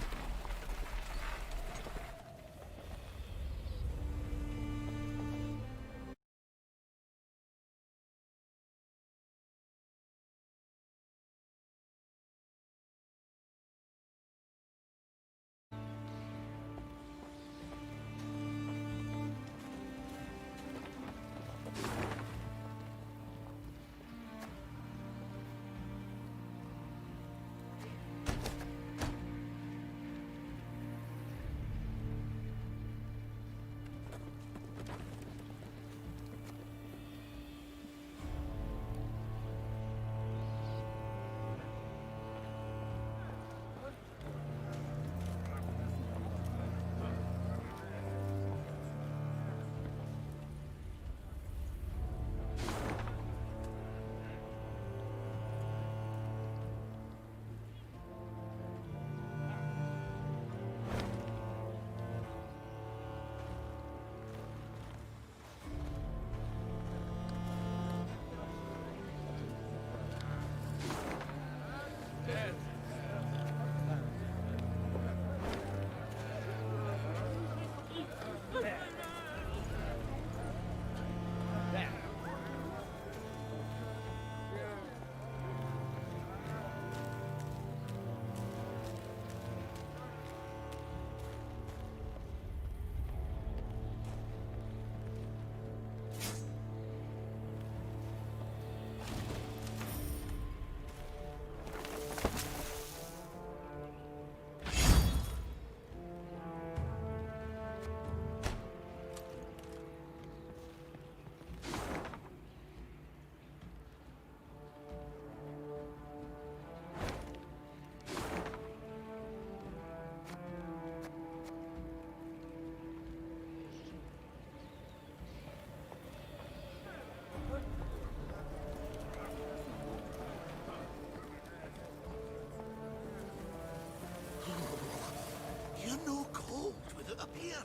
You're no cold without a beard.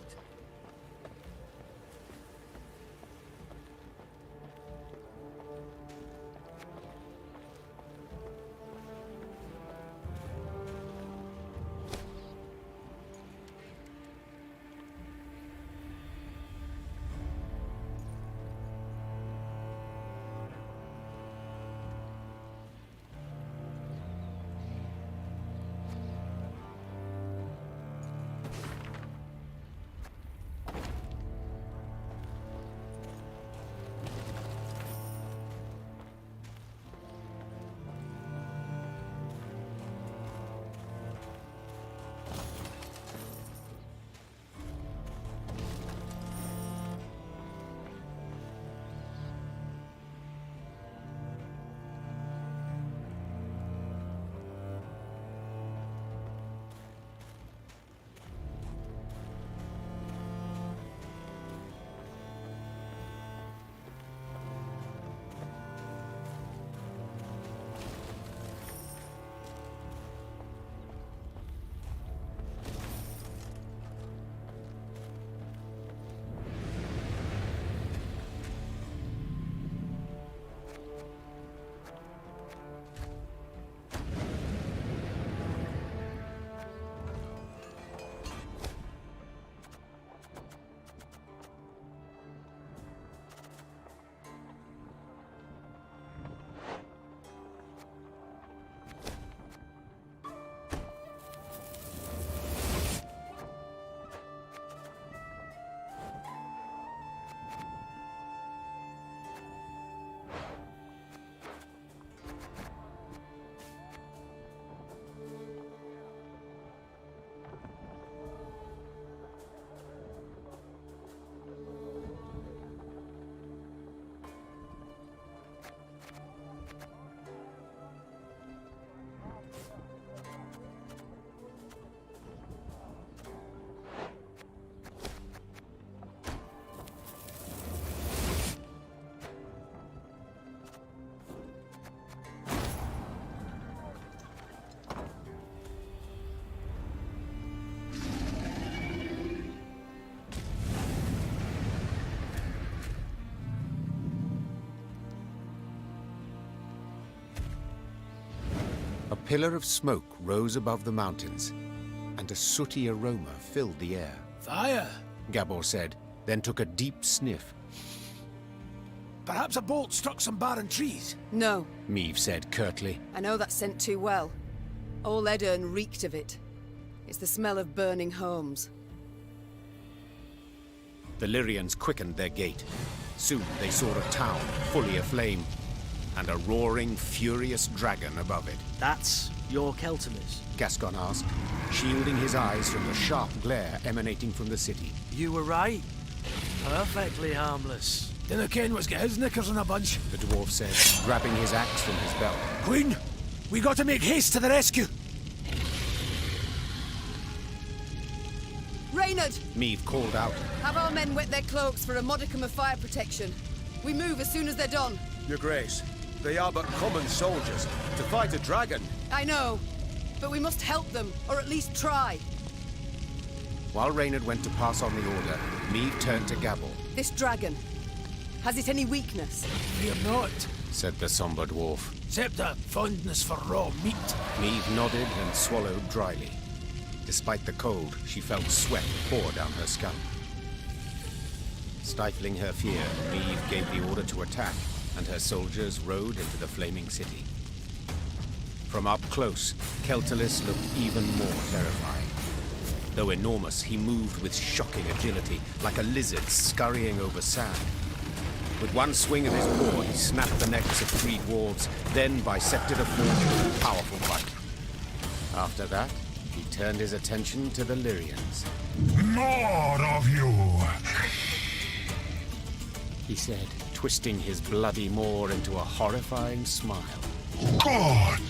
pillar of smoke rose above the mountains, and a sooty aroma filled the air. Fire! Gabor said, then took a deep sniff. Perhaps a bolt struck some barren trees? No. Meve said curtly. I know that scent too well. All Edirn reeked of it. It's the smell of burning homes. The Lyrians quickened their gait. Soon they saw a town fully aflame, and a roaring, furious dragon above it. That's your Keltimus? Gascon asked, shielding his eyes from the sharp glare emanating from the city. You were right. Perfectly harmless. Dinna ken what's got his knickers in a bunch, the dwarf said, grabbing his axe from his belt. Queen, we got to make haste to the rescue. Reynard! Meve called out. Have our men wet their cloaks for a modicum of fire protection. We move as soon as they're done. Your Grace, they are but common soldiers. To fight a dragon. I know, but we must help them, or at least try. While Reynard went to pass on the order, Meve turned to Gabor. This dragon, has it any weakness? Fear not, said the somber dwarf. Except a fondness for raw meat. Meve nodded and swallowed dryly. Despite the cold, she felt sweat pour down her scalp. Stifling her fear, Meve gave the order to attack, and her soldiers rode into the flaming city. From up close, Keltilis looked even more terrifying. Though enormous, he moved with shocking agility, like a lizard scurrying over sand. With one swing of his paw, he snapped the necks of 3 dwarves, then bisected a form with a powerful bite. After that, he turned his attention to the Lyrians. More of you! He said, twisting his bloody maw into a horrifying smile. God!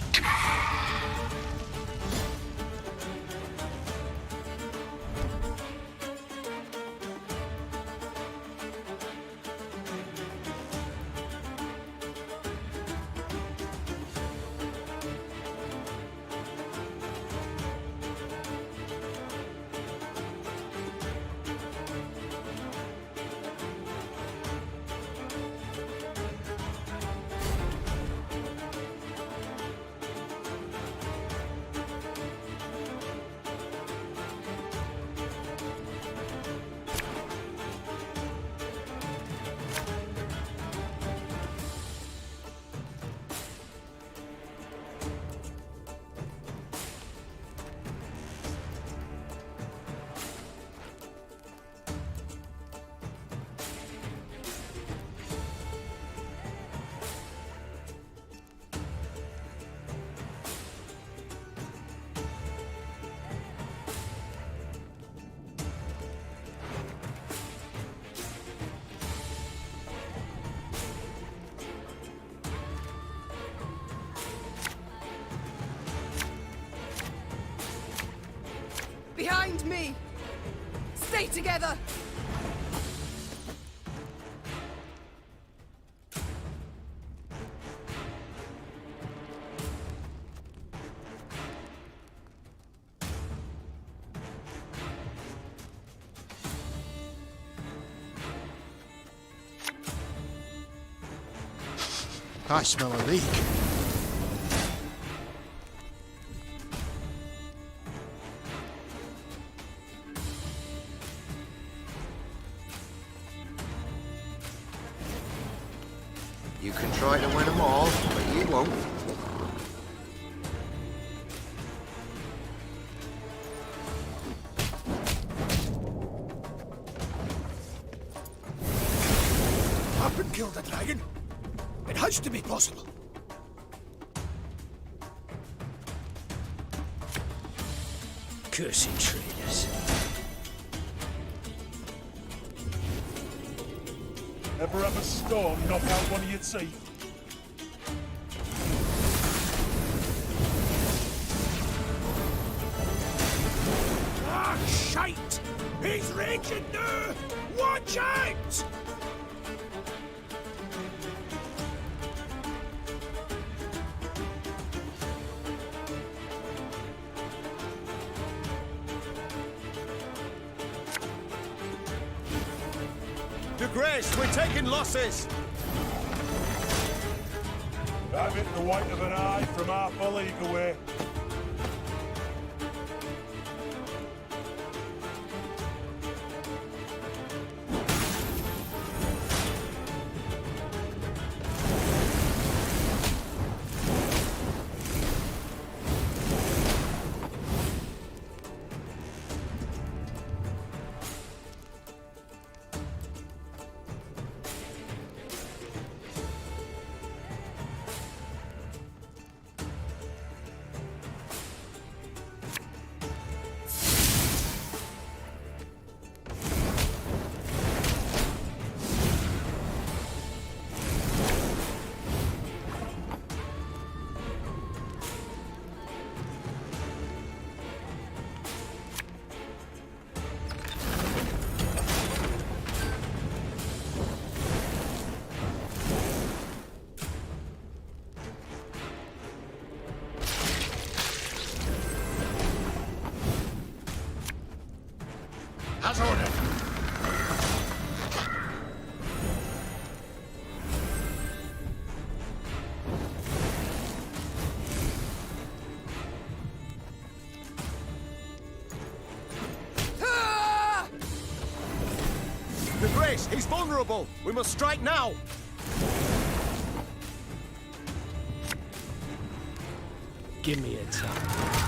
Behind me! Stay together! I smell a leak. You can try to win them all, but you won't. Up and killed the dragon? It has to be possible. Cursed traitors. Ever have a storm knock out one of your teeth? Ah, shite! He's raging now! Watch out! Your Grace, we're taking losses! I've hit the white of an eye from half a league away. As ordered. The Grace, he's vulnerable! We must strike now! Give me a time.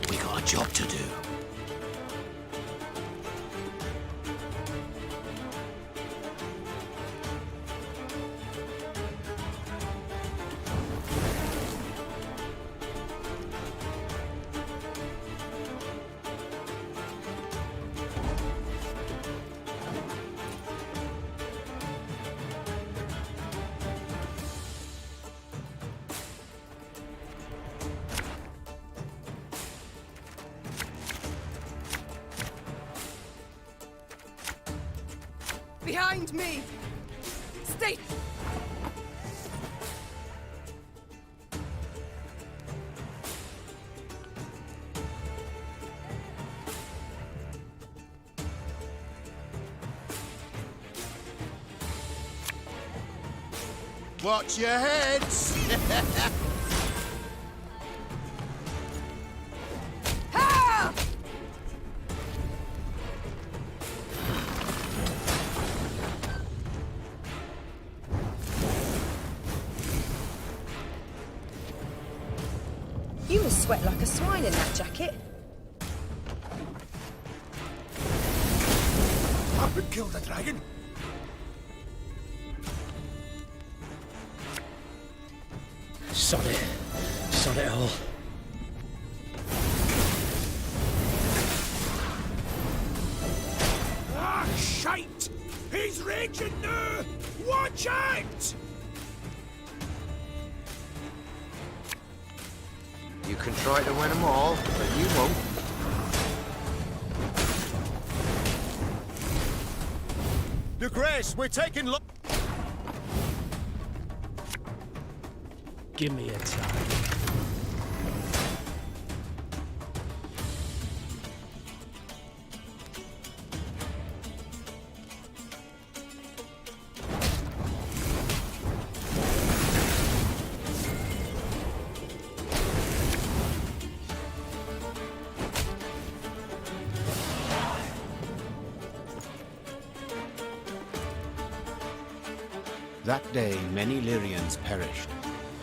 We got a job to do. Behind me! Stay! Watch your heads! Ha! You must sweat like a swine in that jacket. Up and kill the dragon. Sod it. Sod it all. Ah, shite! He's raging now! Watch out! You can try to win them all, but you won't. The Grace, we're taking Give me a time. That day, many Lyrians perished,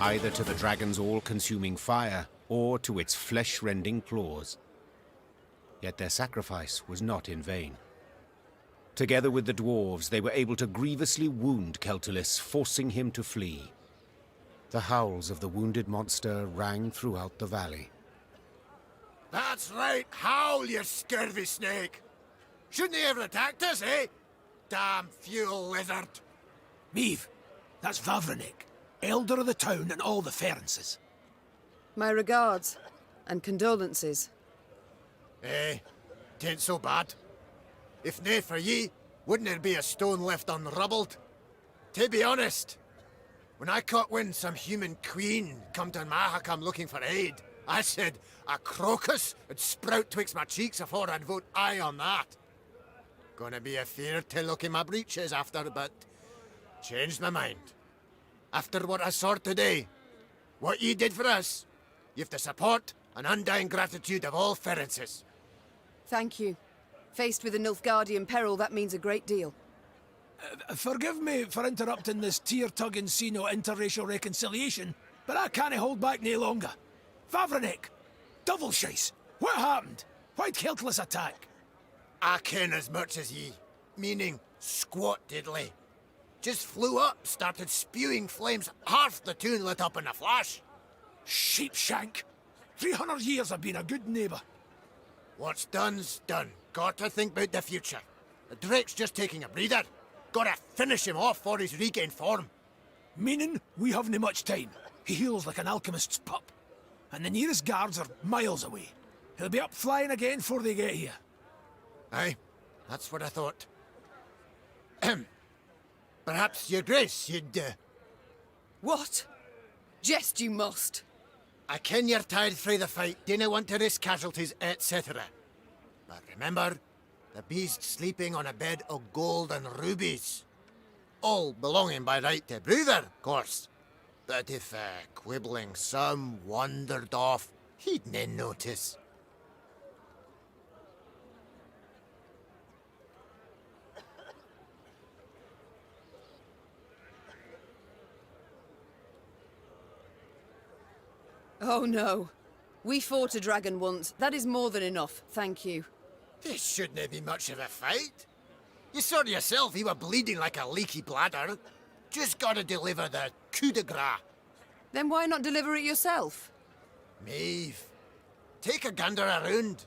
either to the dragon's all-consuming fire or to its flesh-rending claws. Yet their sacrifice was not in vain. Together with the dwarves, they were able to grievously wound Celtulis, forcing him to flee. The howls of the wounded monster rang throughout the valley. That's right, howl, you scurvy snake! Shouldn't he have attacked us, eh? Damn fuel lizard! Meave, that's Vavranek, elder of the town and all the Ferences. My regards and condolences. Eh, tain't so bad. If nae for ye, wouldn't there be a stone left unrubbled? To be honest, when I caught wind some human queen come to Mahakam looking for aid, I said a crocus would sprout twixt my cheeks afore I'd vote aye on that. Gonna be a fear to look in my breeches after, but changed my mind. After what I saw today, what ye did for us, you've the support and undying gratitude of all Ferences. Thank you. Faced with a Nilfgaardian peril, that means a great deal. Forgive me for interrupting this tear-tugging scene of interracial reconciliation, but I can't hold back no longer. Vavranek! Double shice! What happened? Why'd Keltless attack? I ken as much as ye. Meaning, squat diddly. Just flew up, started spewing flames, half the town lit up in a flash. Sheepshank. 300 years I've been a good neighbour. What's done's done. Gotta think about the future. The Drake's just taking a breather. Gotta finish him off for he's regained form. Meaning, we haven't much time. He heals like an alchemist's pup. And the nearest guards are miles away. He'll be up flying again before they get here. Aye, that's what I thought. Perhaps, your grace, you'd, What? Jest you must. I ken you're tired frae the fight, dinna want to risk casualties, etc. But remember, the beast's sleeping on a bed of gold and rubies. All belonging by right to Brother, of course. But if quibbling some wandered off, he'd nae notice. Oh no. We fought a dragon once. That is more than enough, thank you. This shouldn't be much of a fight. You saw yourself he were bleeding like a leaky bladder. Just gotta deliver the coup de grace. Then why not deliver it yourself? Maeve, take a gander around.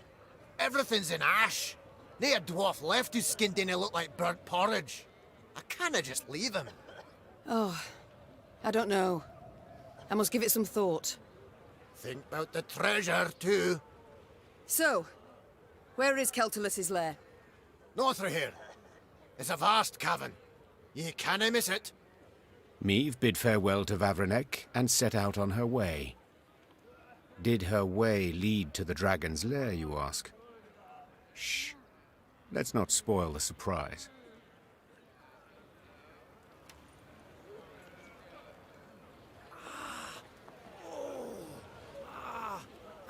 Everything's in ash. Nae a dwarf left whose skin didn't look like burnt porridge. I canna just leave him. Oh, I don't know. I must give it some thought. Think about the treasure, too. So, where is Keltulus's lair? North of here. It's a vast cavern. Ye canna miss it. Maeve bid farewell to Vavrenek and set out on her way. Did her way lead to the dragon's lair, you ask? Shh. Let's not spoil the surprise.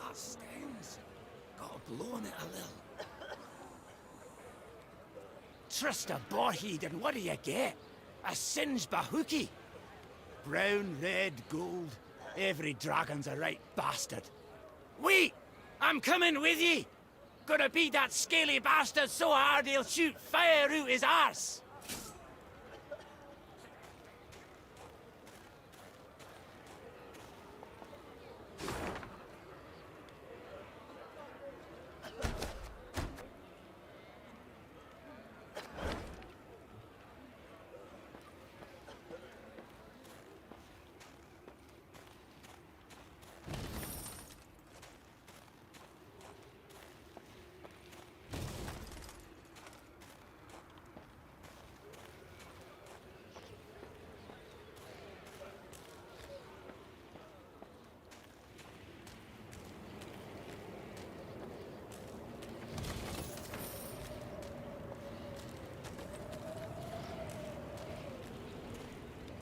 That stings. Got a blow on it a little. Trust a boarhead, and what do you get? A singed bahookie. Brown, red, gold. Every dragon's a right bastard. Wait! I'm coming with ye! Gonna beat that scaly bastard so hard he'll shoot fire out his arse!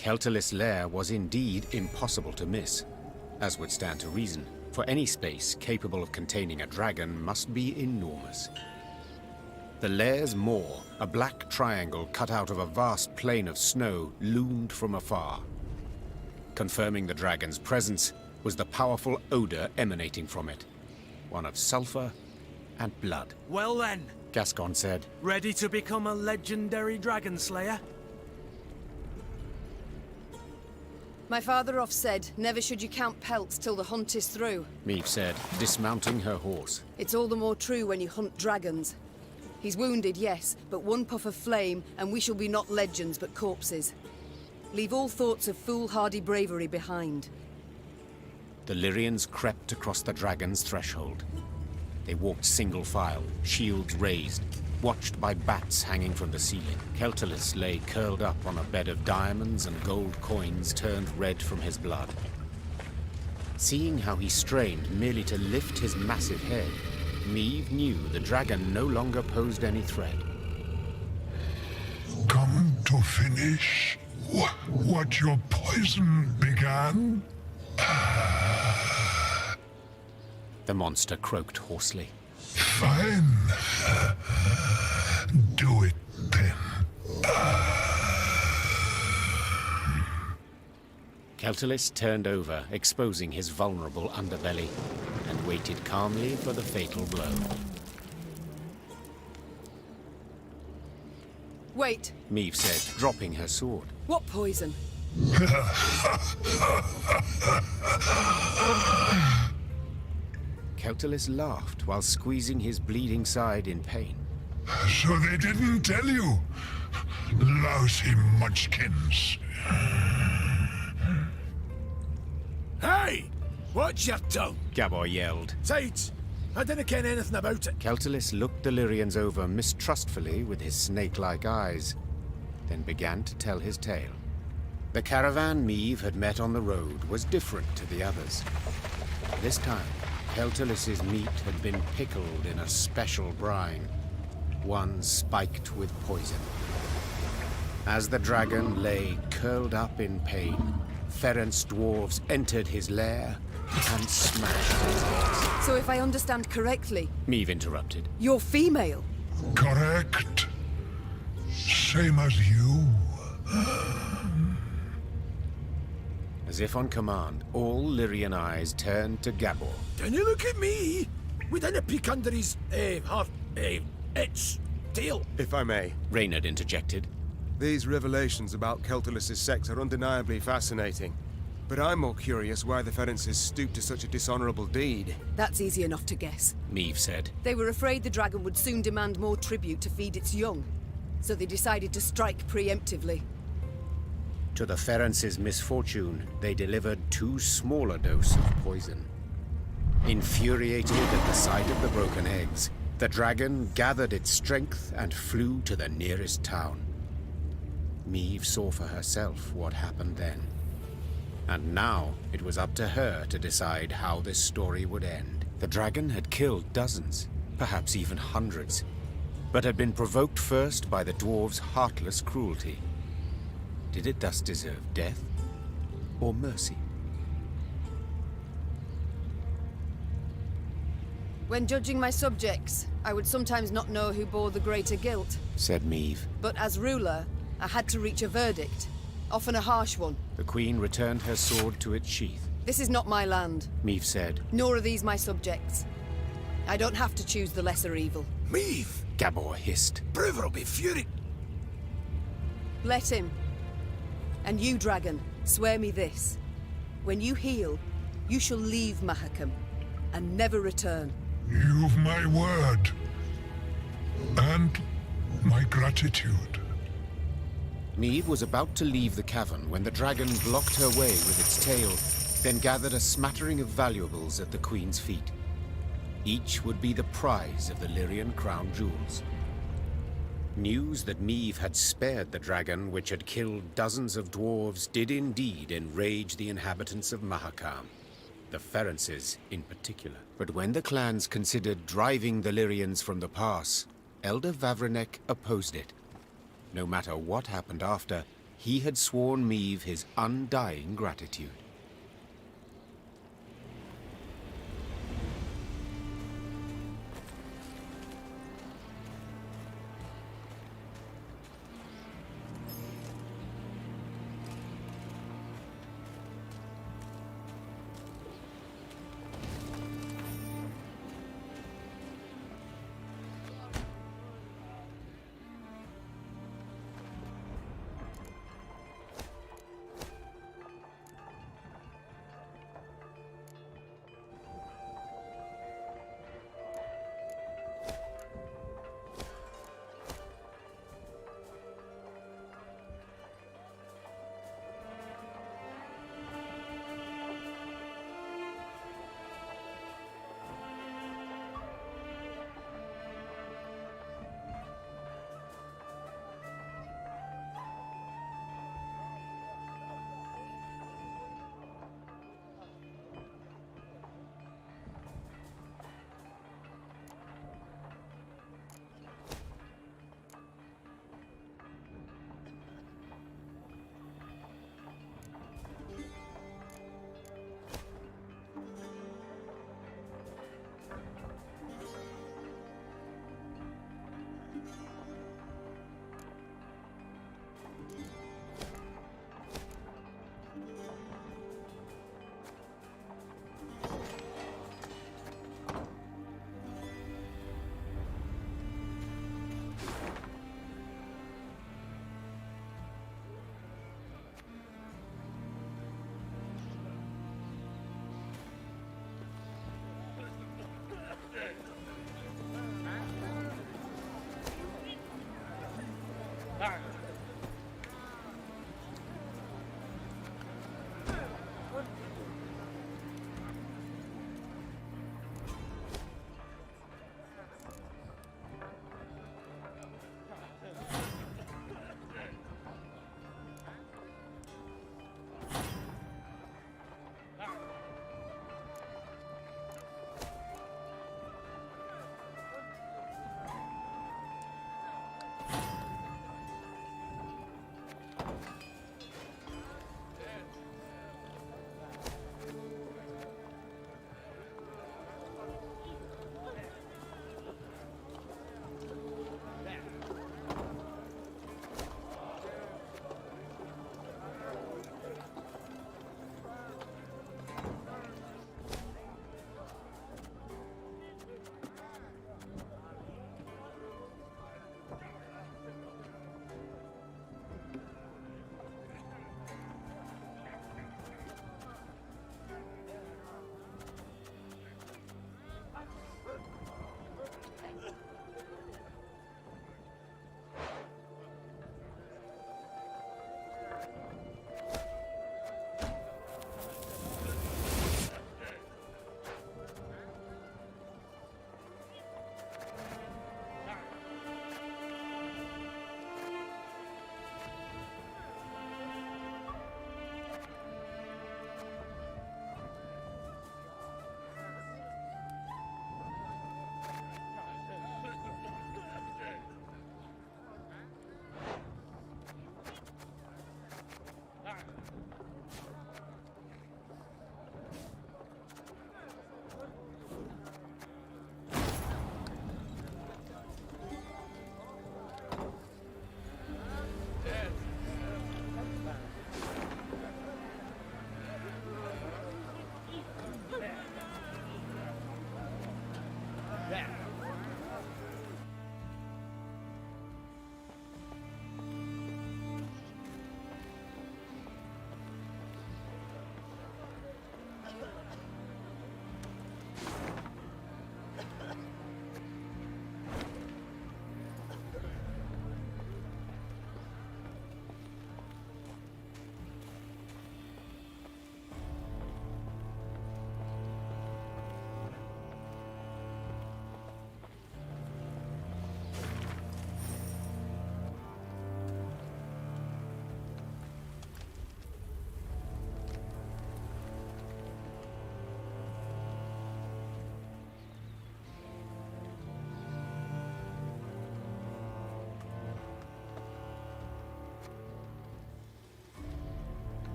Keltulus's lair was indeed impossible to miss, as would stand to reason, for any space capable of containing a dragon must be enormous. The lair's maw, a black triangle cut out of a vast plain of snow, loomed from afar. Confirming the dragon's presence was the powerful odor emanating from it, one of sulfur and blood. Well then, Gascon said, ready to become a legendary dragon slayer? My father oft said, never should you count pelts till the hunt is through. Maeve said, dismounting her horse. It's all the more true when you hunt dragons. He's wounded, yes, but one puff of flame, and we shall be not legends, but corpses. Leave all thoughts of foolhardy bravery behind. The Lyrians crept across the dragon's threshold. They walked single file, shields raised, watched by bats hanging from the ceiling. Keltulus lay curled up on a bed of diamonds and gold coins turned red from his blood. Seeing how he strained merely to lift his massive head, Maeve knew the dragon no longer posed any threat. Come to finish what your poison began? The monster croaked hoarsely. Fine. Do it then. Keltulus turned over, exposing his vulnerable underbelly, and waited calmly for the fatal blow. Wait, Meve said, dropping her sword. what poison? Keltalis laughed while squeezing his bleeding side in pain. So they didn't tell you? Lousy munchkins. Hey! Watch your tongue! Gabor yelled. Sides! I didn't ken anything about it. Keltalis looked the Lyrians over mistrustfully with his snake-like eyes, then began to tell his tale. The caravan Meve had met on the road was different to the others. This time, Keltalis's meat had been pickled in a special brine, one spiked with poison. As the dragon lay curled up in pain, Ferenc dwarves entered his lair and smashed his head. So if I understand correctly... Meve interrupted. You're female? Correct. Same as you. As if on command, all Lyrian eyes turned to Gabor. Don't you look at me! We didn't peek under his, its tail. If I may, Reynard interjected. These revelations about Keltalis's sex are undeniably fascinating. But I'm more curious why the Ferences stooped to such a dishonorable deed. That's easy enough to guess. Meve said. They were afraid the dragon would soon demand more tribute to feed its young, so they decided to strike preemptively. To the Ferences' misfortune, they delivered too small a dose of poison. Infuriated at the sight of the broken eggs, the dragon gathered its strength and flew to the nearest town. Meve saw for herself what happened then. And now it was up to her to decide how this story would end. The dragon had killed dozens, perhaps even hundreds, but had been provoked first by the dwarves' heartless cruelty. Did it thus deserve death or mercy? When judging my subjects, I would sometimes not know who bore the greater guilt. Said Meve. But as ruler, I had to reach a verdict, often a harsh one. The Queen returned her sword to its sheath. This is not my land. Meve said. Nor are these my subjects. I don't have to choose the lesser evil. Meve! Gabor hissed. Bruver will be furious. Let him. And you, dragon, swear me this. When you heal, you shall leave Mahakam and never return. You've my word. And my gratitude. Meve was about to leave the cavern when the dragon blocked her way with its tail, then gathered a smattering of valuables at the Queen's feet. Each would be the prize of the Lyrian crown jewels. News that Meve had spared the dragon, which had killed dozens of dwarves, did indeed enrage the inhabitants of Mahakam, the Ferences in particular. But when the clans considered driving the Lyrians from the pass, Elder Vavrenek opposed it. No matter what happened after, he had sworn Meve his undying gratitude.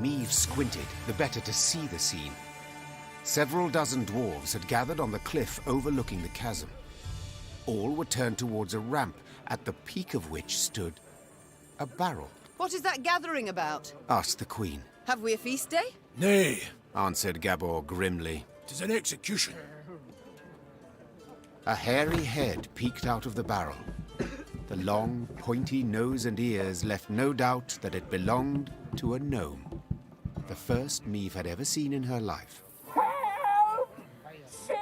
Meave squinted, the better to see the scene. Several dozen dwarves had gathered on the cliff overlooking the chasm. All were turned towards a ramp, at the peak of which stood a barrel. What is that gathering about? Asked the Queen. Have we a feast day? Nay, Answered Gabor grimly. 'tis an execution. A hairy head peeked out of the barrel. The long, pointy nose and ears left no doubt that it belonged to a gnome. The first Meave had ever seen in her life. Help! Save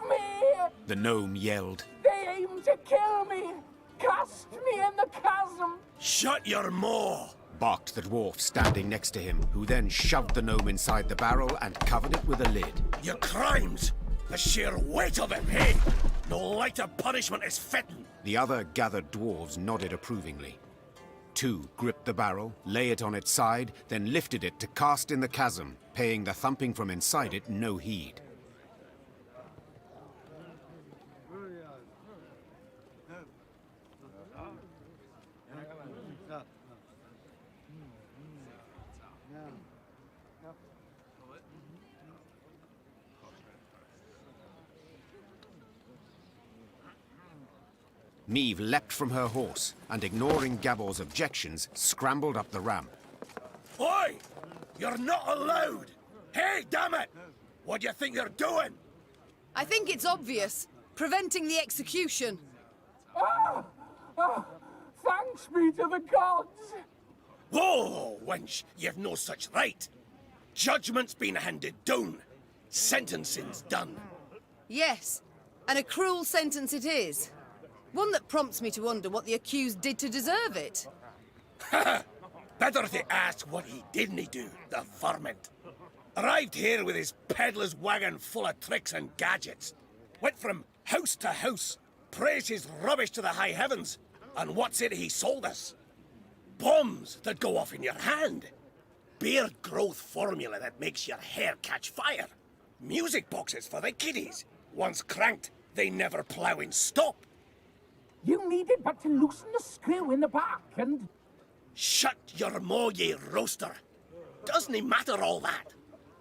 me! The gnome yelled. They aim to kill me! Cast me in the chasm! Shut your maw! Barked the dwarf standing next to him, who then shoved the gnome inside the barrel and covered it with a lid. Your crimes! The sheer weight of him, hey? No lighter punishment is fitting. The other gathered dwarves nodded approvingly. Two gripped the barrel, lay it on its side, then lifted it to cast in the chasm, paying the thumping from inside it no heed. Meave leapt from her horse, and ignoring Gabor's objections, scrambled up the ramp. Oi! You're not allowed! Hey, damn it! What do you think you're doing? I think it's obvious. Preventing the execution. Thanks be to the gods! Whoa, wench! You've no such right. Judgment's been handed down. Sentencing's done. Yes, and a cruel sentence it is. One that prompts me to wonder what the accused did to deserve it. Better to ask what he didn't do, the varmint. Arrived here with his peddler's wagon full of tricks and gadgets. Went from house to house, praised his rubbish to the high heavens. And what's it he sold us? Bombs that go off in your hand. Beard growth formula that makes your hair catch fire. Music boxes for the kiddies. Once cranked, they never plough and stop. You needed but to loosen the screw in the back and... Shut your maw, ye roaster. Doesn't it matter all that?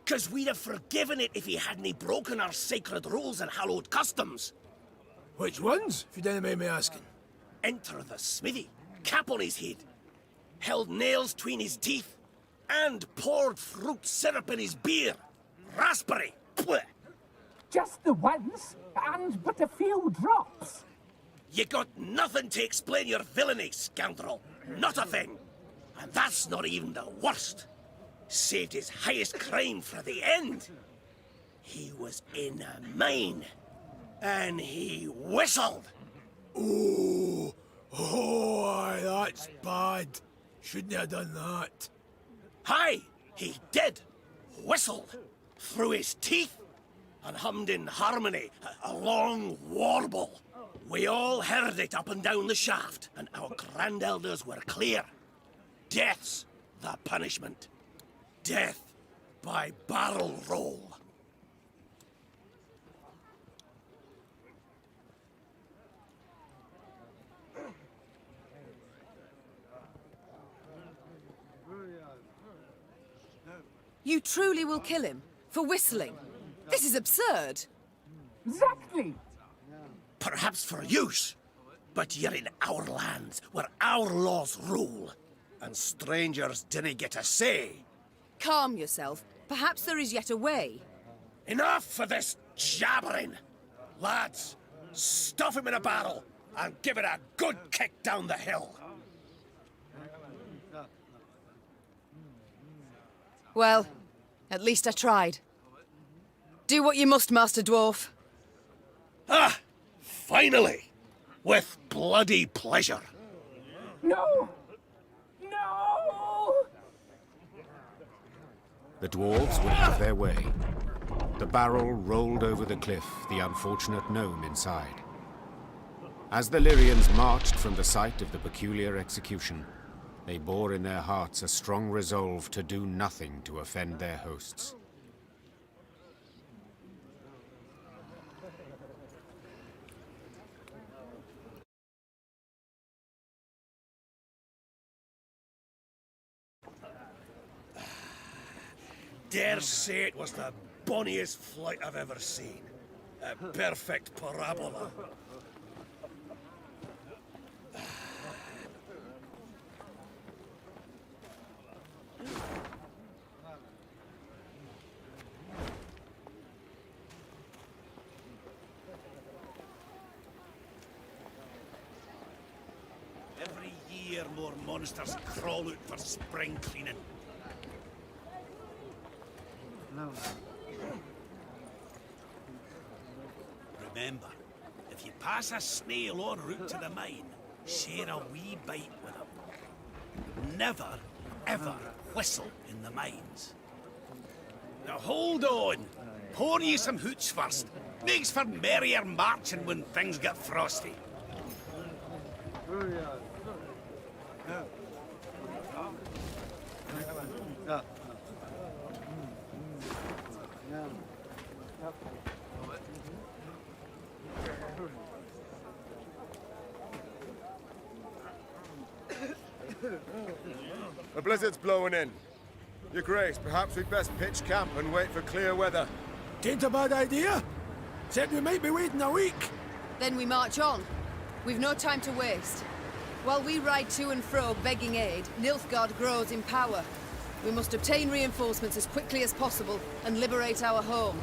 'Cause we'd have forgiven it if he hadn't broken our sacred rules and hallowed customs. Which ones, if you don't mind me asking? Enter the smithy, cap on his head, held nails between his teeth, and poured fruit syrup in his beer. Raspberry. Blech. Just the once, and but a few drops. You got nothing to explain your villainy, scoundrel. Not a thing. And that's not even the worst. Saved his highest crime for the end. He was in a mine. And he whistled. Oh, aye, that's bad. Shouldn't have done that. Aye, he did. Whistled. Through his teeth. And hummed in harmony, a long warble. We all heard it up and down the shaft, and our grand-elders were clear. Death's the punishment. Death by barrel roll. You truly will kill him? For whistling? This is absurd. Exactly. Perhaps for use, but you're in our lands, where our laws rule, and strangers didn't get a say. Calm yourself. Perhaps there is yet a way. Enough for this jabbering! Lads, stuff him in a barrel, and give it a good kick down the hill. Well, at least I tried. Do what you must, Master Dwarf. Ah! Finally! With bloody pleasure. No! No! The dwarves would have their way. The barrel rolled over the cliff, the unfortunate gnome inside. As the Lyrians marched from the site of the peculiar execution, they bore in their hearts a strong resolve to do nothing to offend their hosts. dare say it was the bonniest flight I've ever seen. A perfect parabola. Every year more monsters crawl out for spring cleaning. Remember, if you pass a snail en route to the mine, share a wee bite with him. Never, ever whistle in the mines. Now hold on. Pour ye some hoots first. Makes for merrier marching when things get frosty. The blizzard's blowing in. Your Grace, perhaps we'd best pitch camp and wait for clear weather. Tain't a bad idea. Said we might be waiting a week. Then we march on. We've no time to waste. While we ride to and fro begging aid, Nilfgaard grows in power. We must obtain reinforcements as quickly as possible and liberate our home.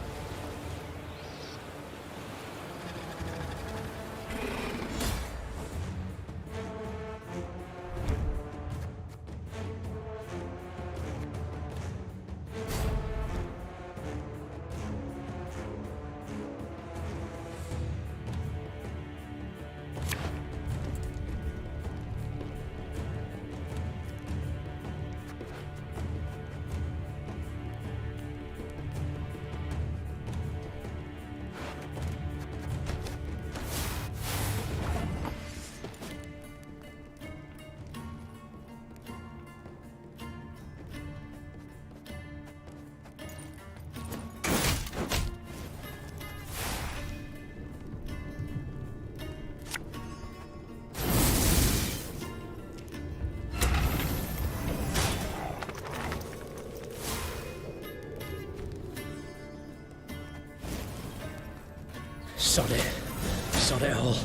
Sod it all.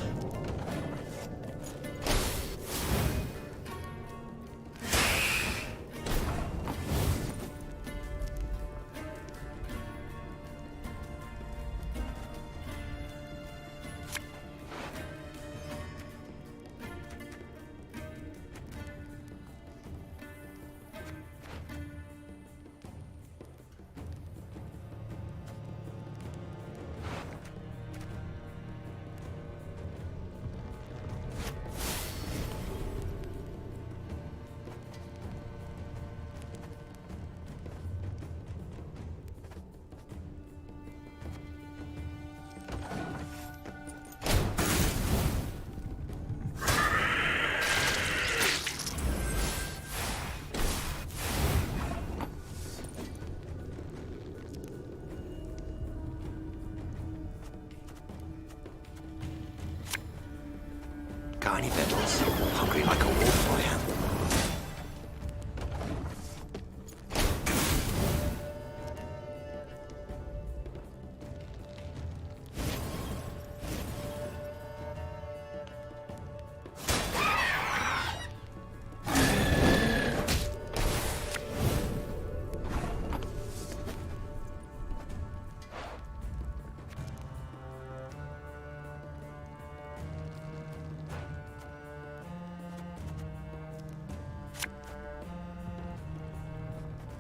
Got any victuals? Hungry like a wolf, I am.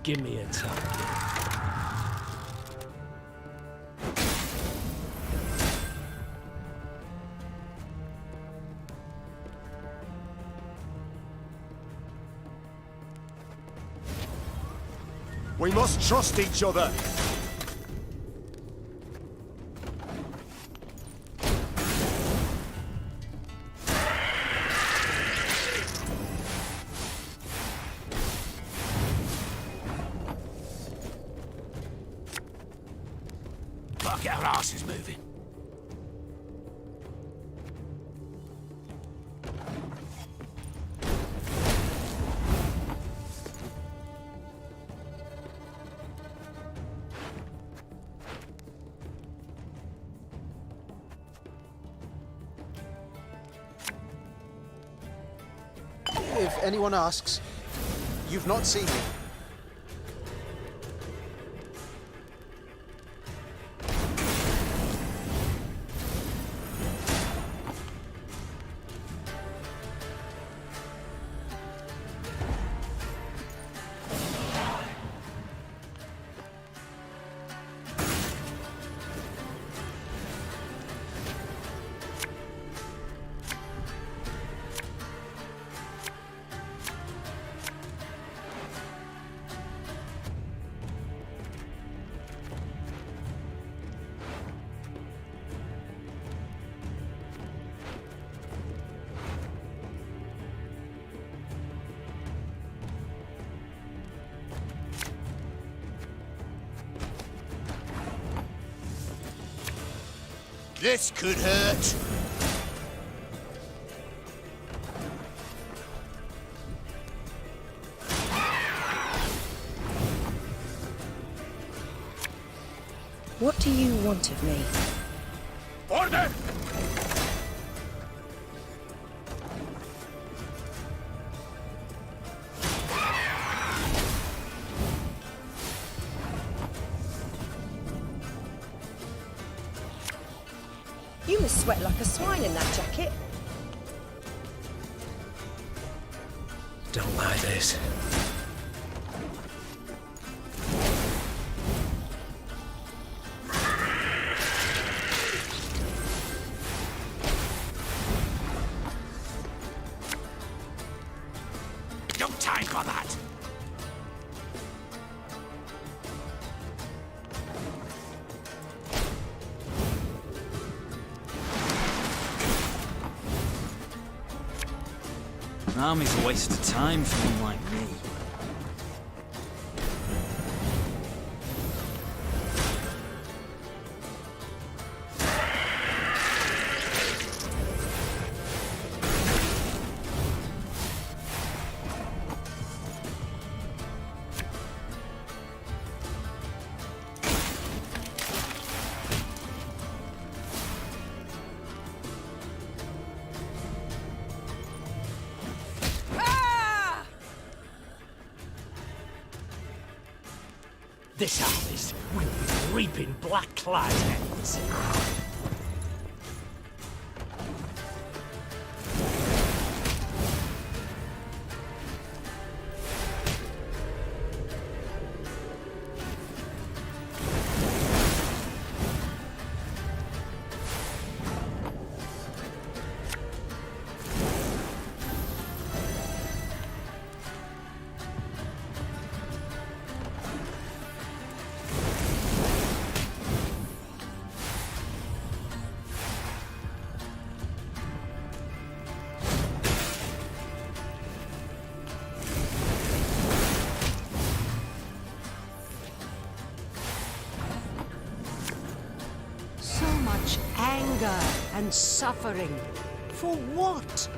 Give me a target. We must trust each other. Gotta get our asses moving. If anyone asks, you've not seen me. This could hurt. What do you want of me? Order! You must sweat like a swine in that jacket. Don't like this. No time for that! An army's a waste of time for one like me. This harvest will be reaping black-clad heads. So much anger and suffering. For what?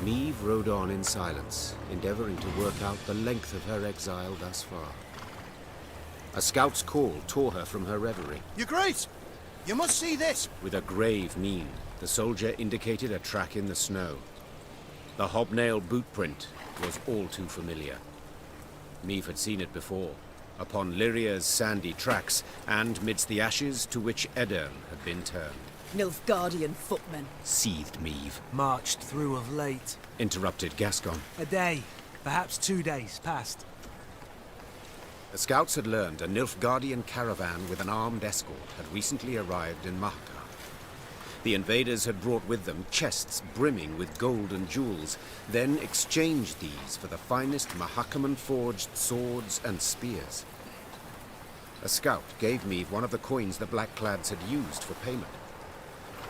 Meve rode on in silence, endeavoring to work out the length of her exile thus far. A scout's call tore her from her reverie. Your Grace! You must see this! With a grave mien, the soldier indicated a track in the snow. The hobnail boot print was all too familiar. Meve had seen it before, upon Lyria's sandy tracks, and midst the ashes to which Edern had been turned. Nilfgaardian footmen. Seethed Meve. Marched through of late. Interrupted Gascon. A day, perhaps 2 days past. The scouts had learned a Nilfgaardian caravan with an armed escort had recently arrived in Mahaka. The invaders had brought with them chests brimming with gold and jewels, then exchanged these for the finest Mahakaman-forged swords and spears. A scout gave Meve one of the coins the Blackclads had used for payment.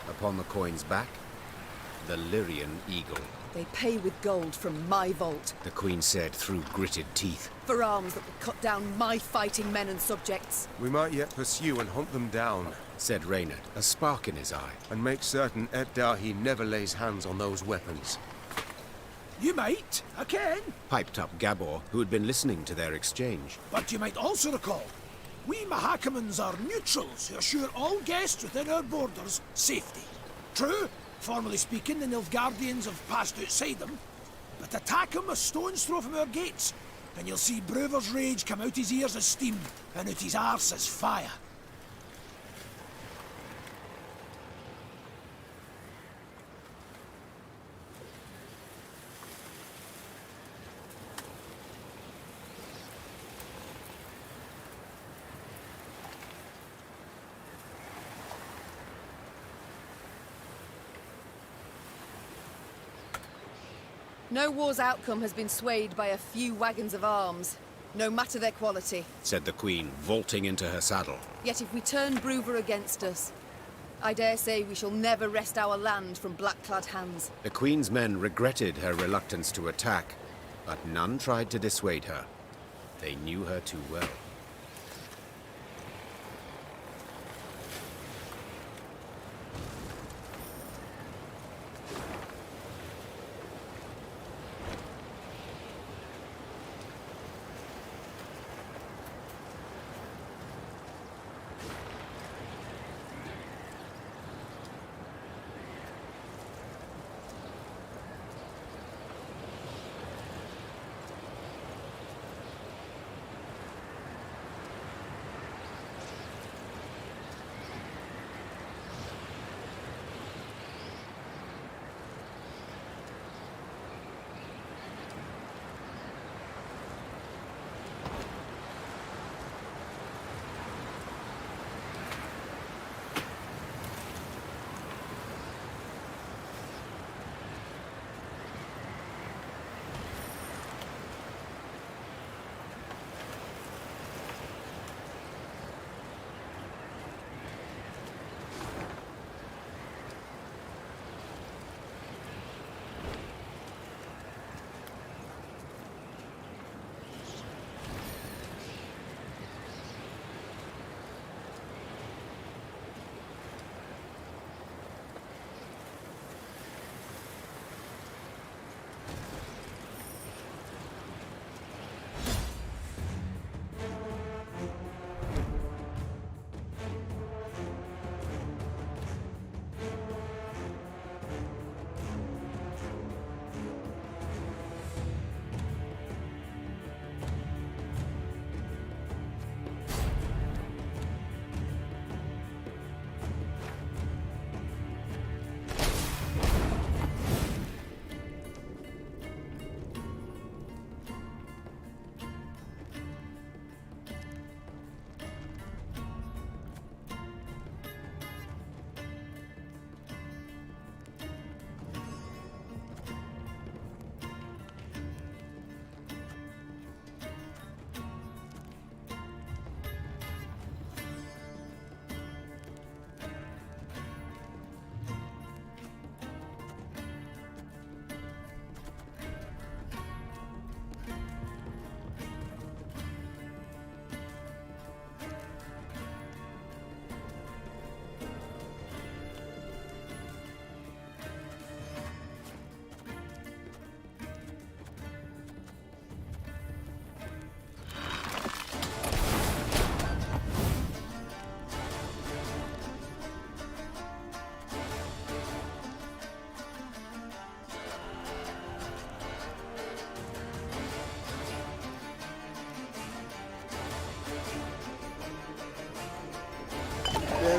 Upon the coin's back, the Lyrian eagle. They pay with gold from my vault. The Queen said through gritted teeth. For arms that will cut down my fighting men and subjects. We might yet pursue and hunt them down, said Reynard, a spark in his eye. And make certain Ed Dahi never lays hands on those weapons. You might, I can. Piped up Gabor, who had been listening to their exchange. But you might also recall, we Mahakamans are neutrals who assure all guests within our borders safety. True, formally speaking, the Nilfgaardians have passed outside them, but attack him a stone's throw from our gates, and you'll see Brewer's rage come out his ears as steam, and out his arse as fire. No war's outcome has been swayed by a few wagons of arms, no matter their quality. Said the Queen, vaulting into her saddle. Yet if we turn Brewer against us, I dare say we shall never wrest our land from black-clad hands. The Queen's men regretted her reluctance to attack, but none tried to dissuade her. They knew her too well.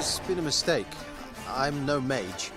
There's been a mistake. I'm no mage.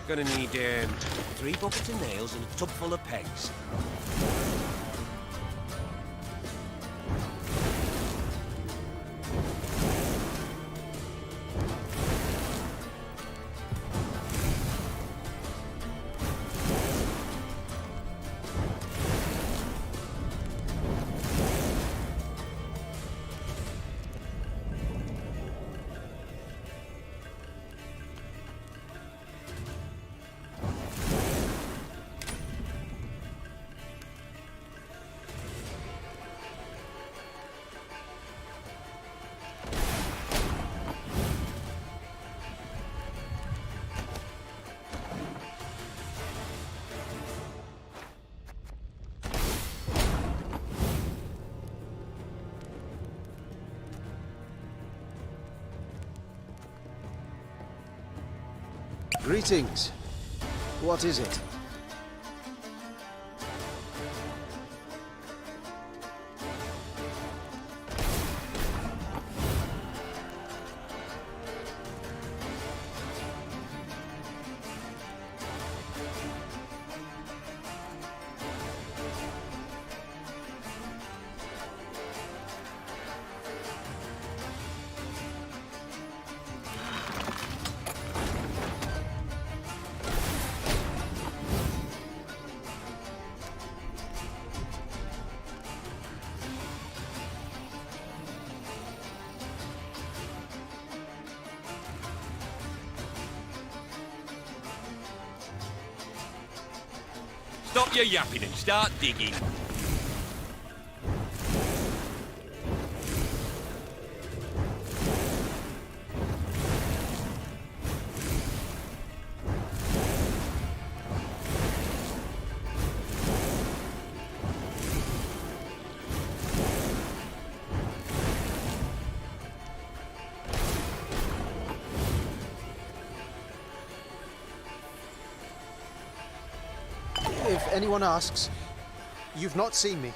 Gonna need 3 buckets of nails and a tub full of pegs. Greetings. What is it? Stop your yapping and start digging. If anyone asks, you've not seen me.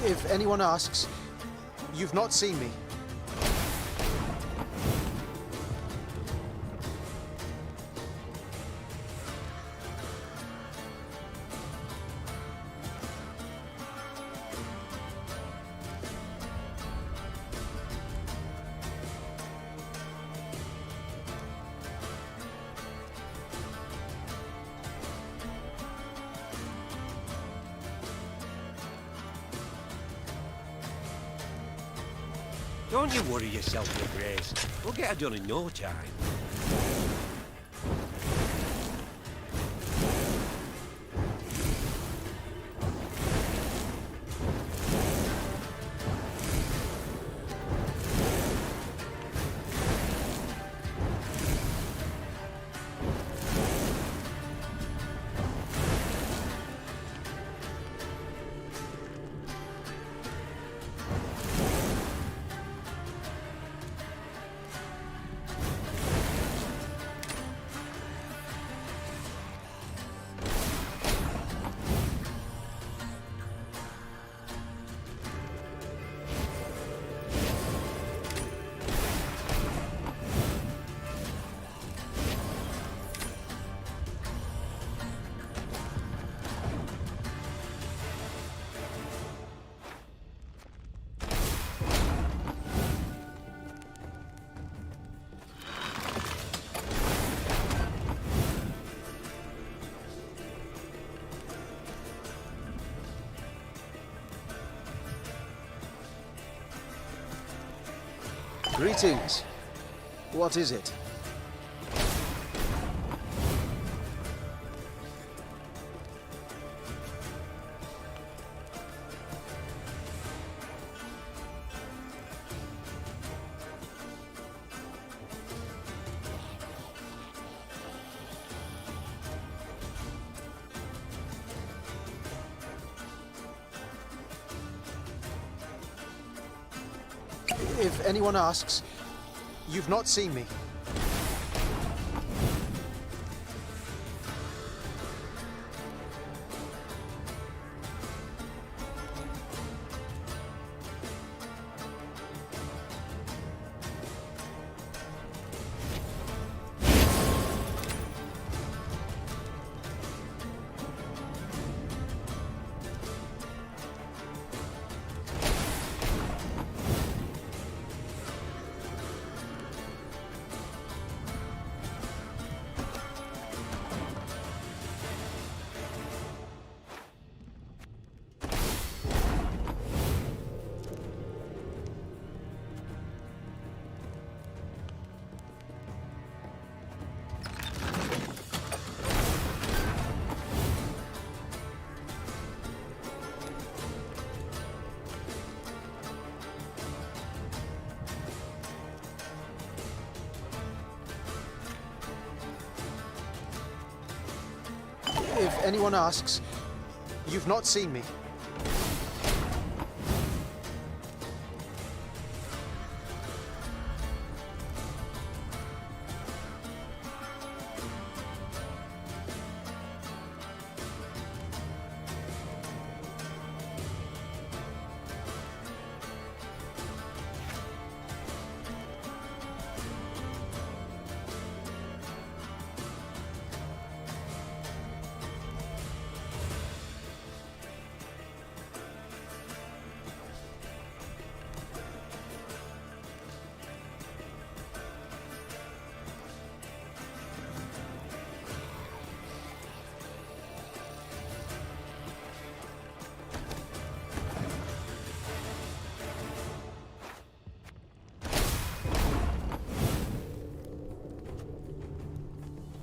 If anyone asks, you've not seen me. Don't you worry yourself, Your Grace. We'll get her done in no time. Greetings. What is it? If anyone asks, you've not seen me. If anyone asks, you've not seen me.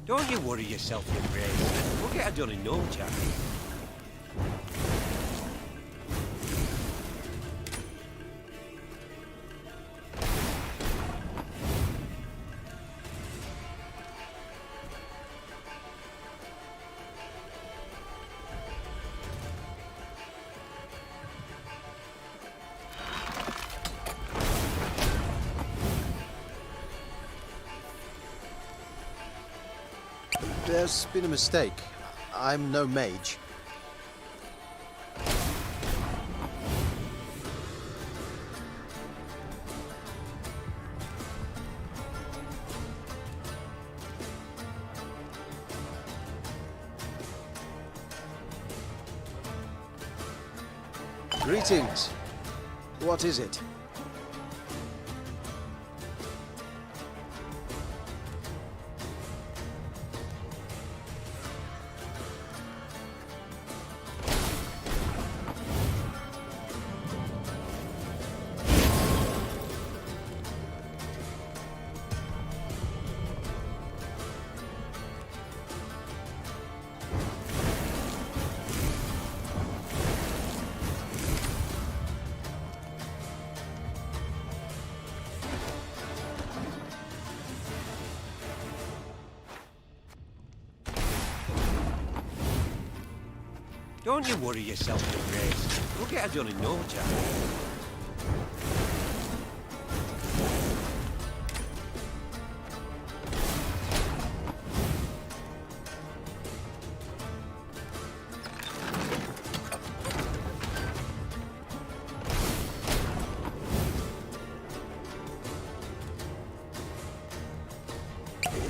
Don't you worry yourself, Your Grace. We'll get her done in no time. There's been a mistake. I'm no mage. Greetings. What is it? Don't you worry yourself, Grace. We'll get her done in no time.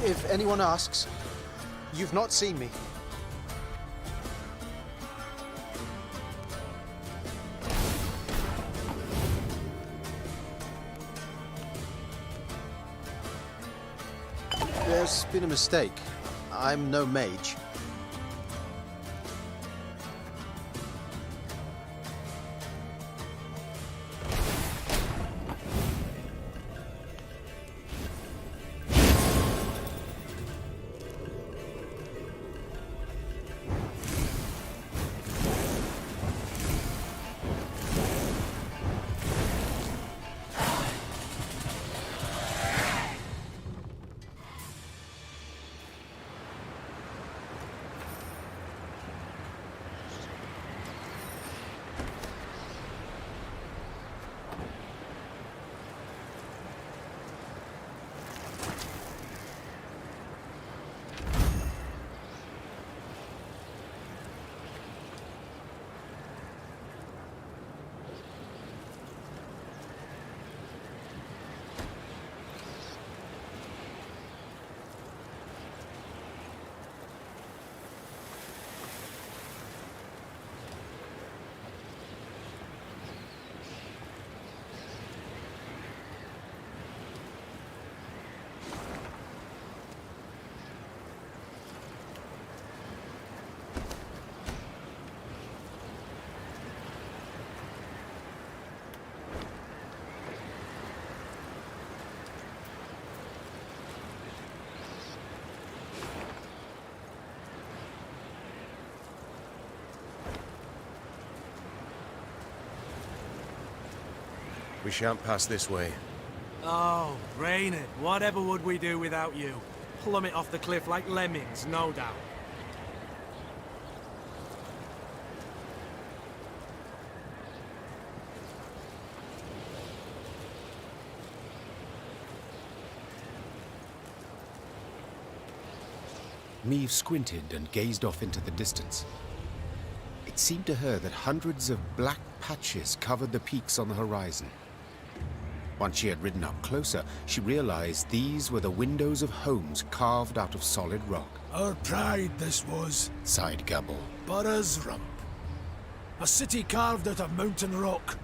If anyone asks, you've not seen me. There's been a mistake. I'm no mage. We shan't pass this way. Oh, Reynard, whatever would we do without you? Plummet off the cliff like lemmings, no doubt. Meve squinted and gazed off into the distance. It seemed to her that hundreds of black patches covered the peaks on the horizon. Once she had ridden up closer, she realized these were the windows of homes carved out of solid rock. Our pride this was, sighed Gabble. Burra's Rump. A city carved out of mountain rock.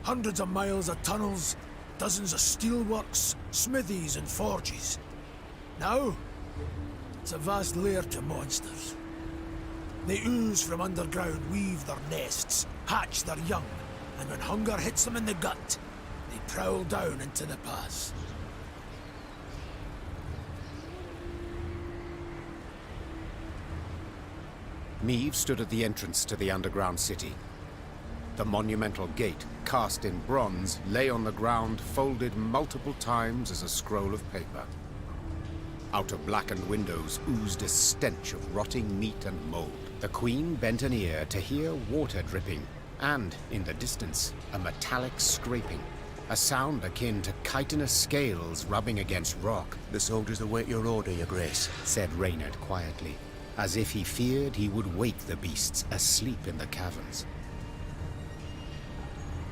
Hundreds of miles of tunnels, dozens of steelworks, smithies and forges. Now, it's a vast lair to monsters. They ooze from underground, weave their nests, hatch their young, and when hunger hits them in the gut, they prowl down into the pass. Meve stood at the entrance to the underground city. The monumental gate, cast in bronze, lay on the ground, folded multiple times as a scroll of paper. Out of blackened windows oozed a stench of rotting meat and mold. The Queen bent an ear to hear water dripping, and, in the distance, a metallic scraping. A sound akin to chitinous scales rubbing against rock. The soldiers await your order, Your Grace, said Reynard quietly, as if he feared he would wake the beasts asleep in the caverns.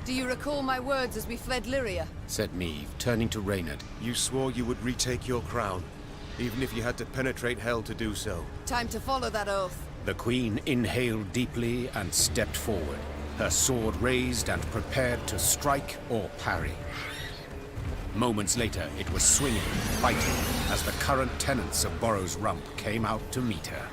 Do you recall my words as we fled Lyria? Said Meve, turning to Reynard. You swore you would retake your crown, even if you had to penetrate hell to do so. Time to follow that oath. The Queen inhaled deeply and stepped forward. her sword raised and prepared to strike or parry. Moments later, it was swinging, fighting, as the current tenants of Borrow's Rump came out to meet her.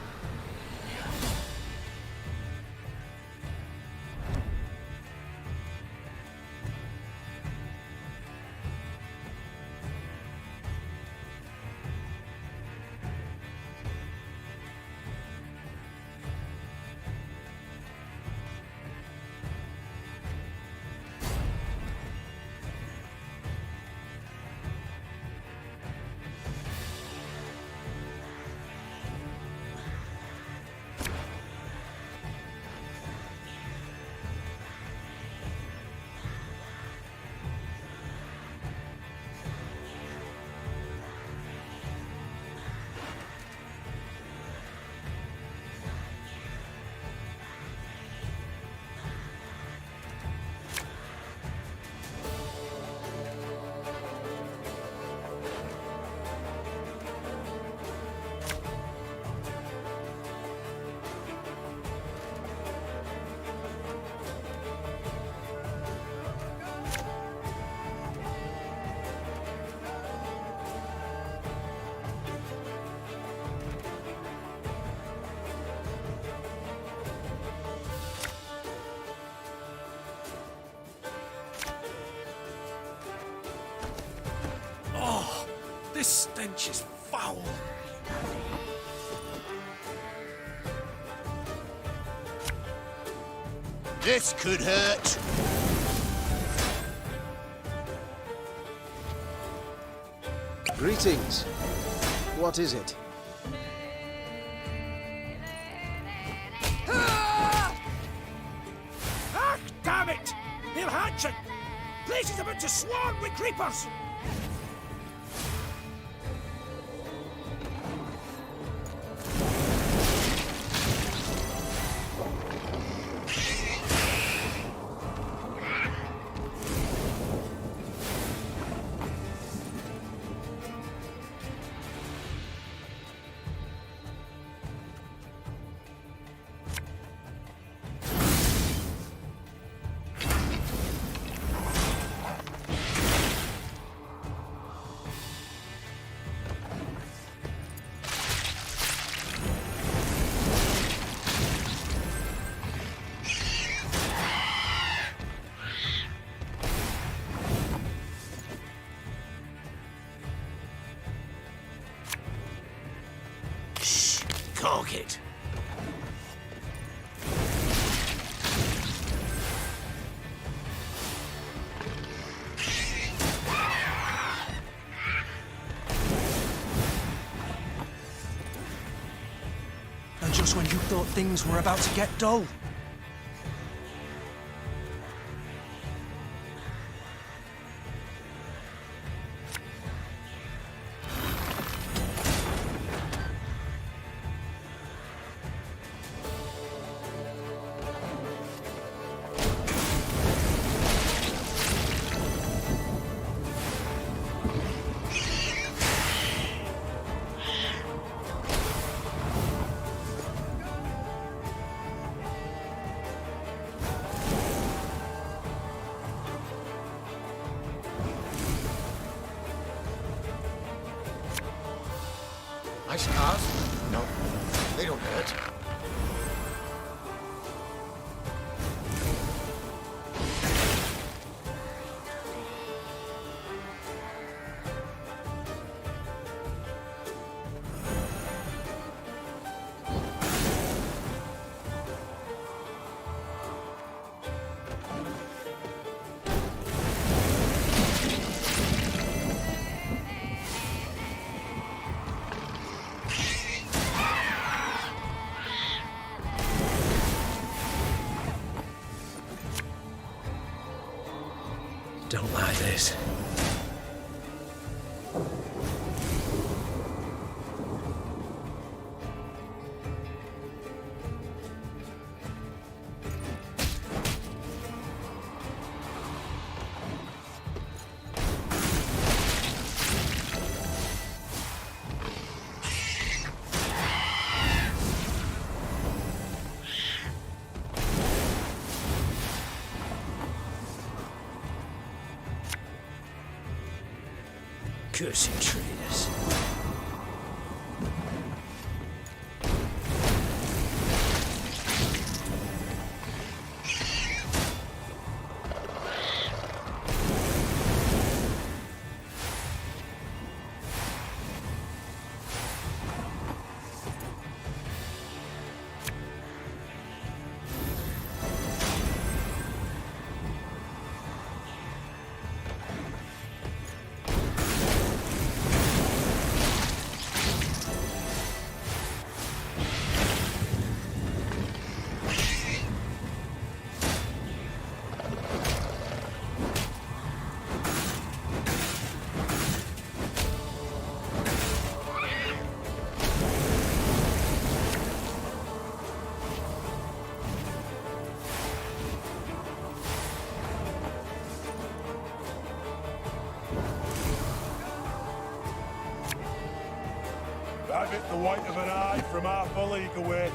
This stench is foul. This could hurt. Greetings. What is it? Ah, damn it! They're hatching! Place is about to swarm with creepers! Cork it. And just when you thought things were about to get dull. Nice scars? No, they don't hurt. Don't like this. cursed traitors. Have it the white of an eye from half a league away.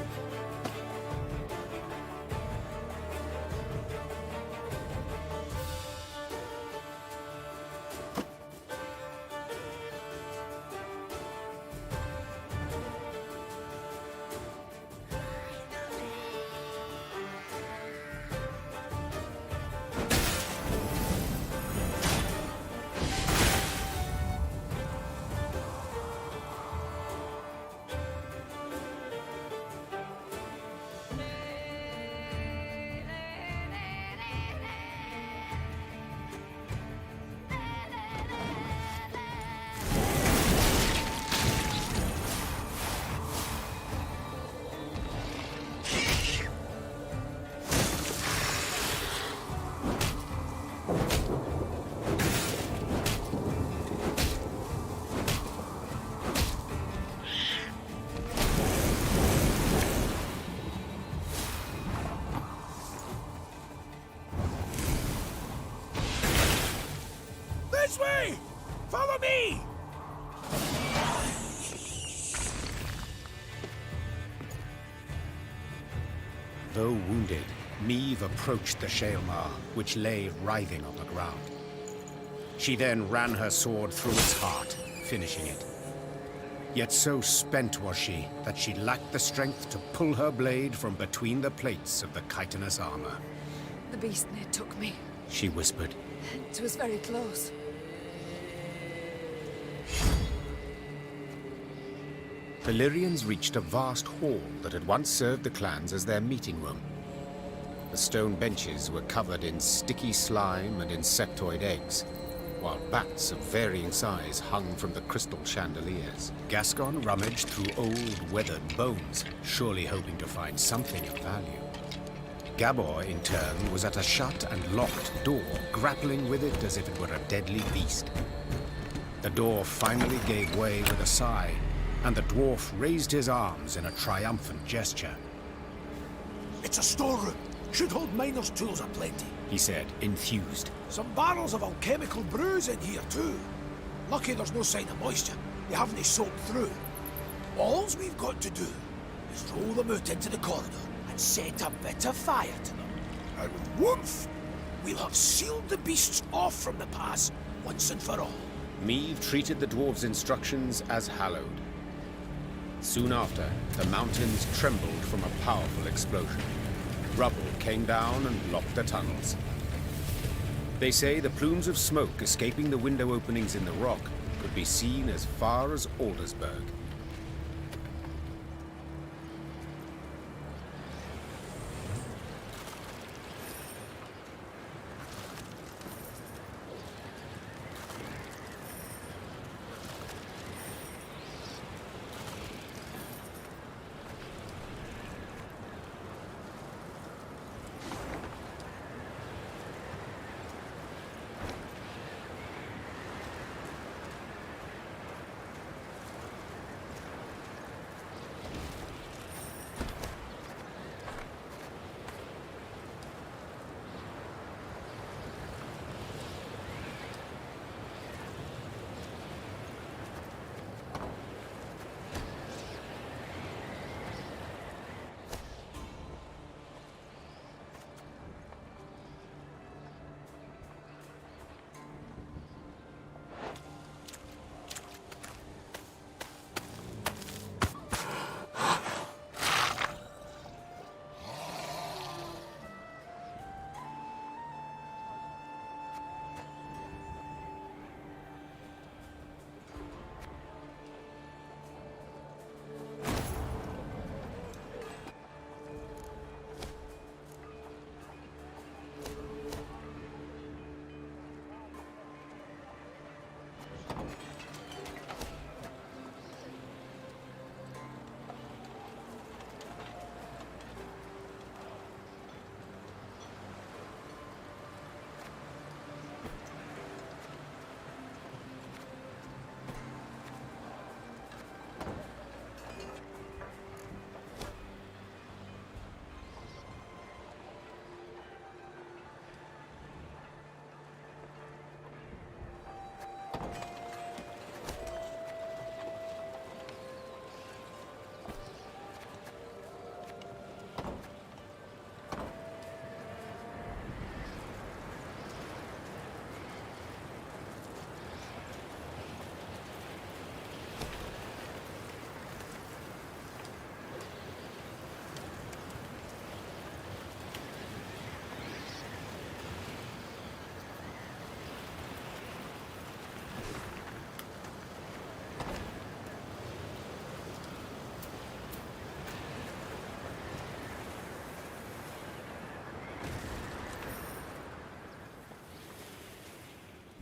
This way! Follow me! Though wounded, Meve approached the Shaelmar, which lay writhing on the ground. She then ran her sword through its heart, finishing it. Yet so spent was she that she lacked the strength to pull her blade from between the plates of the chitinous armor. The beast near took me. She whispered. It was very close. The Lyrians reached a vast hall that had once served the clans as their meeting room. The stone benches were covered in sticky slime and insectoid eggs, while bats of varying size hung from the crystal chandeliers. Gascon rummaged through old, weathered bones, surely hoping to find something of value. Gabor, in turn, was at a shut and locked door, grappling with it as if it were a deadly beast. The door finally gave way with a sigh, and the dwarf raised his arms in a triumphant gesture. It's a storeroom. Should hold miners' tools aplenty, he said, enthused. Some barrels of alchemical brews in here too. Lucky there's no sign of moisture. They haven't soaked through. All we've got to do is roll them out into the corridor and set a bit of fire to them. And woof! We'll have sealed the beasts off from the pass once and for all. Meve treated the dwarves' instructions as hallowed. Soon after, the mountains trembled from a powerful explosion. Rubble came down and blocked the tunnels. They say the plumes of smoke escaping the window openings in the rock could be seen as far as Aldersburg.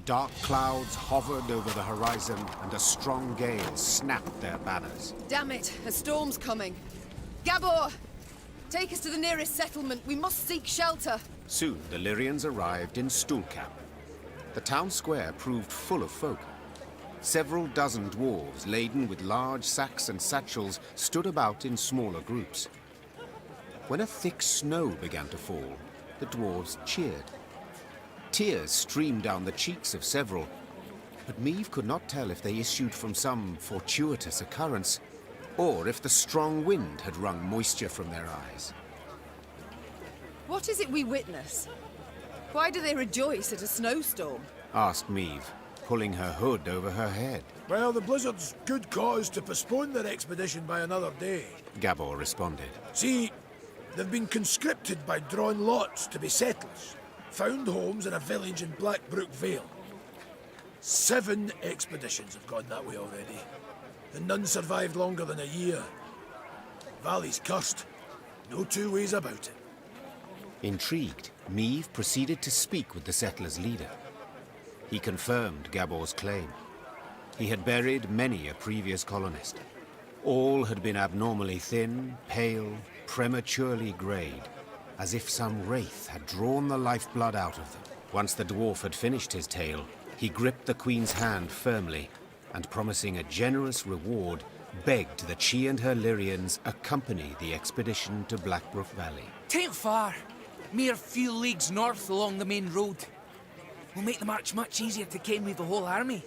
Dark clouds hovered over the horizon, and a strong gale snapped their banners. Damn it, a storm's coming. Gabor! Take us to the nearest settlement. We must seek shelter. Soon the Lyrians arrived in Stuhlkamp. The town square proved full of folk. Several dozen dwarves, laden with large sacks and satchels, stood about in smaller groups. When a thick snow began to fall, the dwarves cheered. Tears streamed down the cheeks of several, but Meve could not tell if they issued from some fortuitous occurrence, or if the strong wind had wrung moisture from their eyes. What is it we witness? Why do they rejoice at a snowstorm? Asked Meve, pulling her hood over her head. Well, the Blizzard's good cause to postpone their expedition by another day. Gabor responded. See, they've been conscripted by drawn lots to be settlers. Found homes in a village in Blackbrook Vale. 7 expeditions have gone that way already, and none survived longer than a year. Valley's cursed. No two ways about it. Intrigued, Meve proceeded to speak with the settlers' leader. He confirmed Gabor's claim. He had buried many a previous colonist. All had been abnormally thin, pale, prematurely greyed, as if some wraith had drawn the lifeblood out of them. Once the dwarf had finished his tale, he gripped the Queen's hand firmly, and promising a generous reward, begged that she and her Lyrians accompany the expedition to Blackbrook Valley. Tain't far. Mere few leagues north along the main road. We'll make the march much easier to ken with the whole army,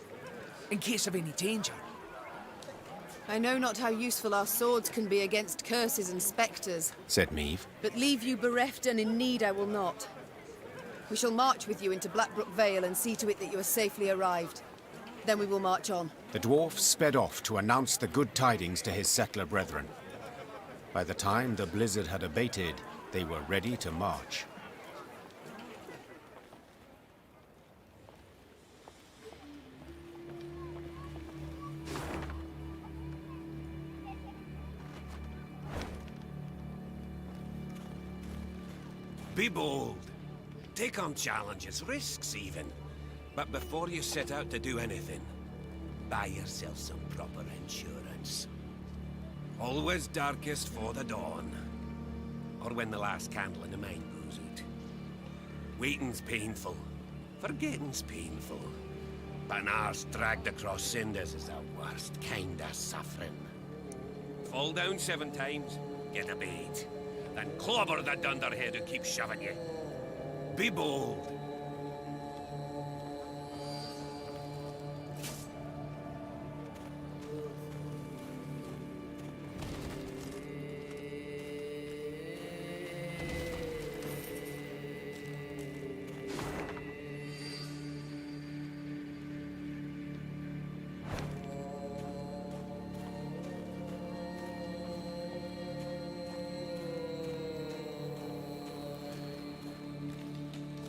in case of any danger. I know not how useful our swords can be against curses and spectres, said Meve. But leave you bereft and in need I will not. We shall march with you into Blackbrook Vale and see to it that you are safely arrived. Then we will march on. The dwarf sped off to announce the good tidings to his settler brethren. By the time the blizzard had abated, they were ready to march. Be bold. Take on challenges, risks even. But before you set out to do anything, buy yourself some proper insurance. Always darkest for the dawn. Or when the last candle in the mine goes out. Waiting's painful. Forgetting's painful. But an arse dragged across cinders is the worst kind of suffering. Fall down 7 times, get a bait. Then clobber the dunderhead who keeps shoving you. Be bold.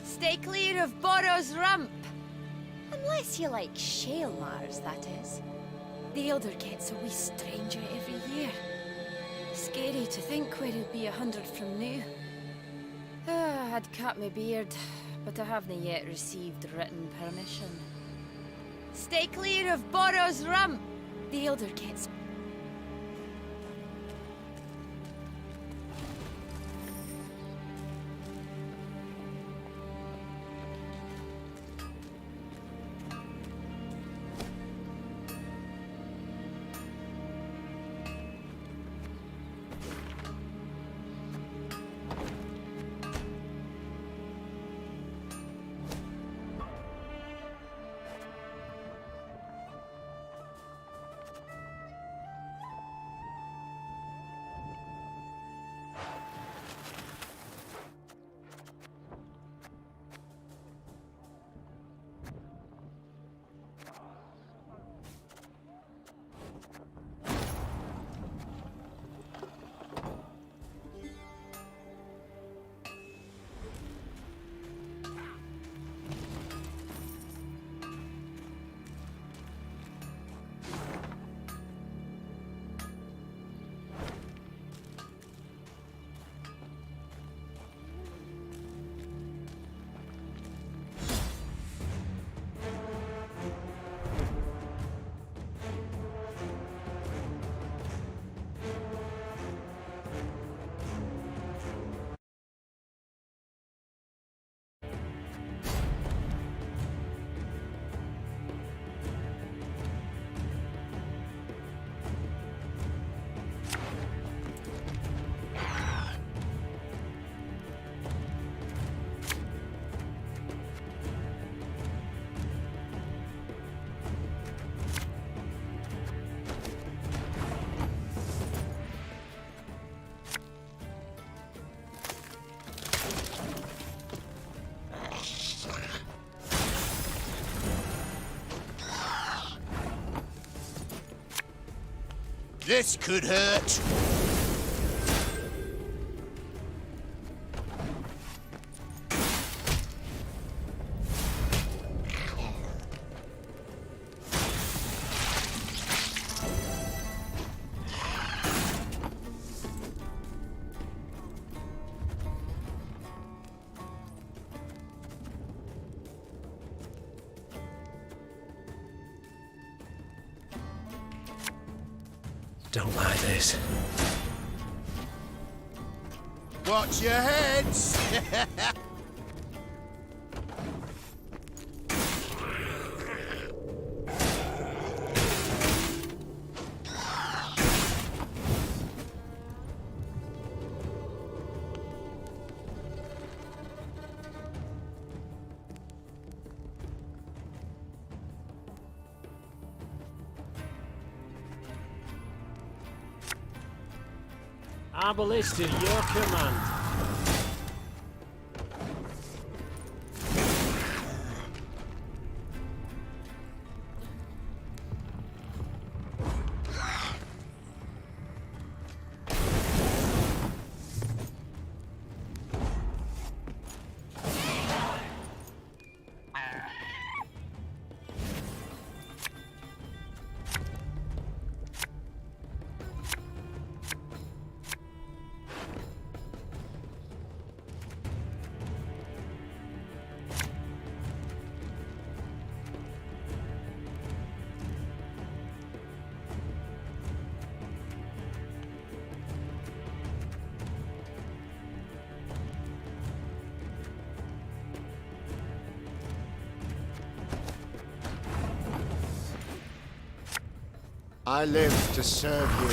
Stay clear of Borrow's Rump. Unless you like shale matters, that is. The Elder gets a wee stranger every year. Scary to think where he'll be 100 from now. I'd cut my beard, but I haven't yet received written permission. Stay clear of Borrow's Rump. The Elder gets... This could hurt. Don't like this. Watch your heads! Arbalist to your command. I live to serve you.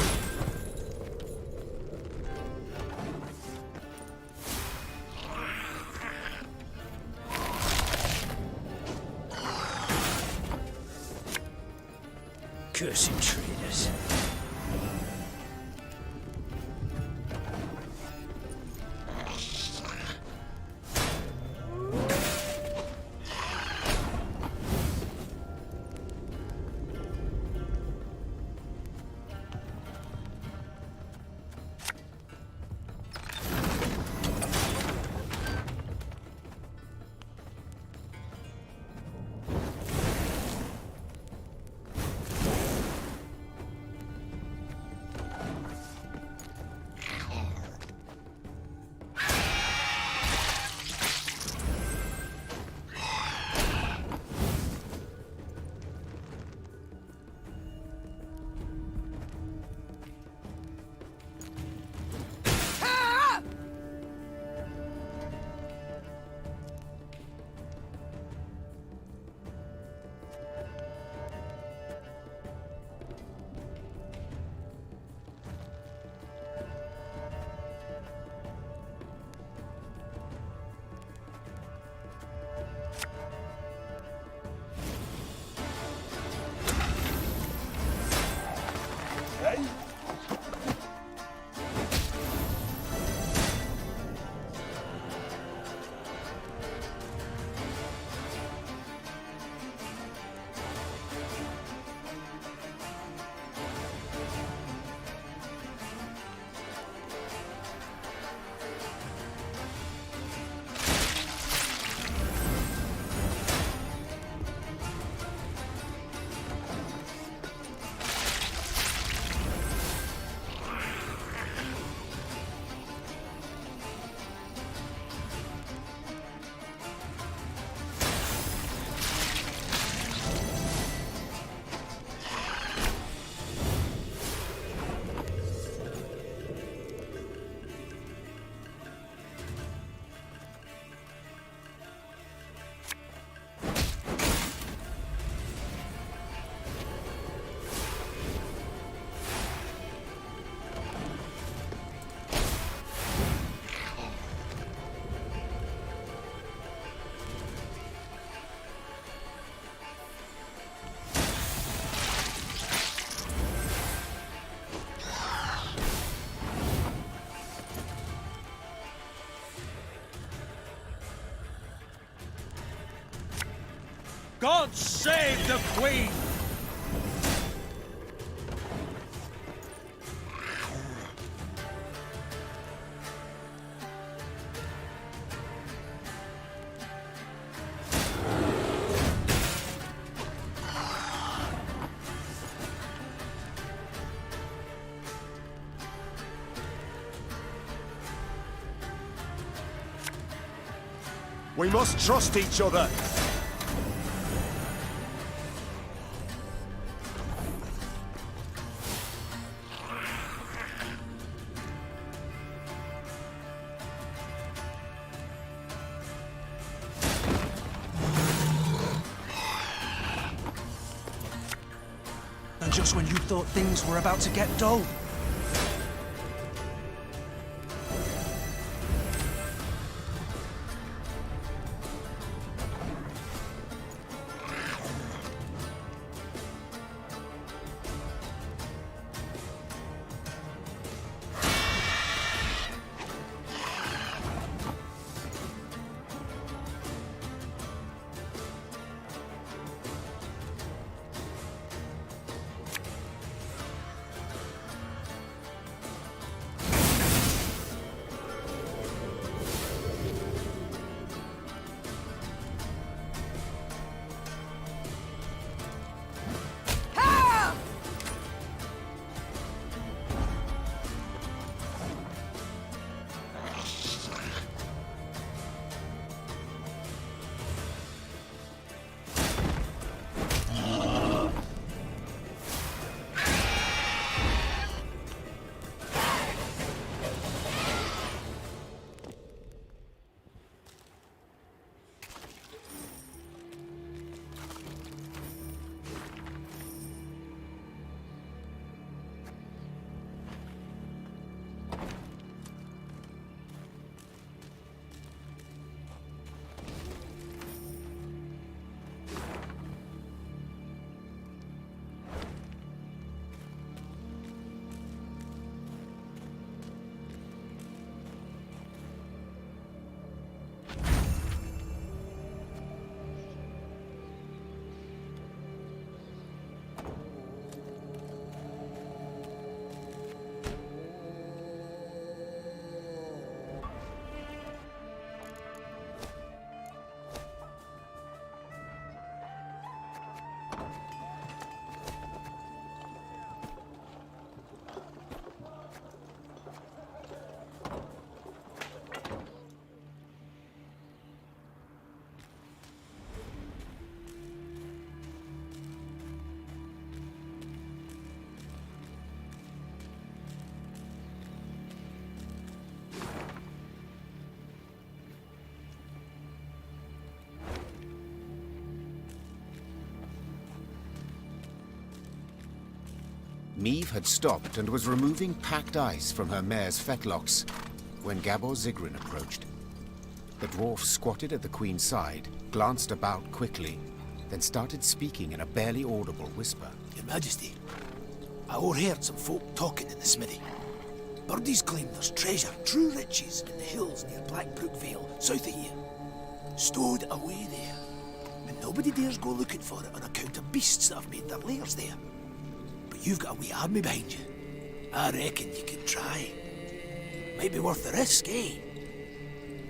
Cursed traitors. God save the Queen! We must trust each other. And just when you thought things were about to get dull. Meve had stopped and was removing packed ice from her mare's fetlocks when Gabor Zigrin approached. The dwarf squatted at the Queen's side, glanced about quickly, then started speaking in a barely audible whisper. Your Majesty, I overheard some folk talking in the smithy. Birdies claim there's treasure, true riches, in the hills near Blackbrook Vale, south of here. Stowed away there. And nobody dares go looking for it on account of beasts that have made their lairs there. But you've got a wee army behind you. I reckon you could try. Might be worth the risk, eh?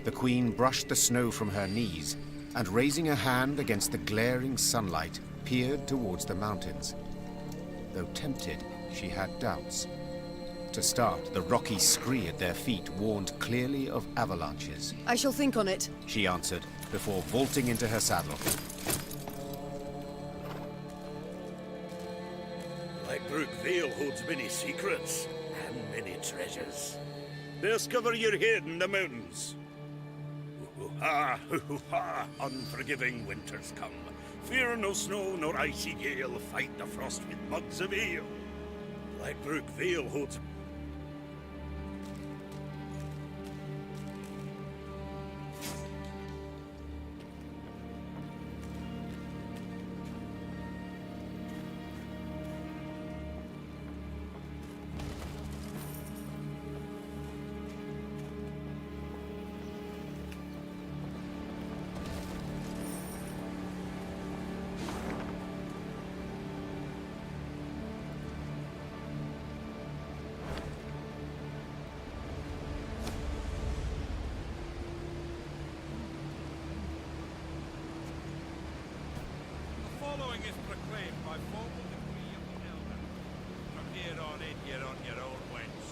The Queen brushed the snow from her knees and, raising a hand against the glaring sunlight, peered towards the mountains. Though tempted, she had doubts. To start, the rocky scree at their feet warned clearly of avalanches. I shall think on it, she answered, before vaulting into her saddle. Blackbrook Vale holds many secrets and many treasures. Discover your head in the mountains. Hoo-ha, hoo-ha, unforgiving winters come. Fear no snow nor icy gale, fight the frost with mugs of ale. Blackbrook Vale holds... Following is proclaimed by formal decree of the Elder. From here on in, you're on your own wench.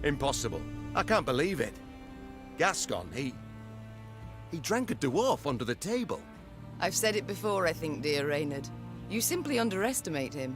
Impossible. I can't believe it. Gascon, he drank a dwarf under the table. I've said it before, I think, dear Reynard. You simply underestimate him.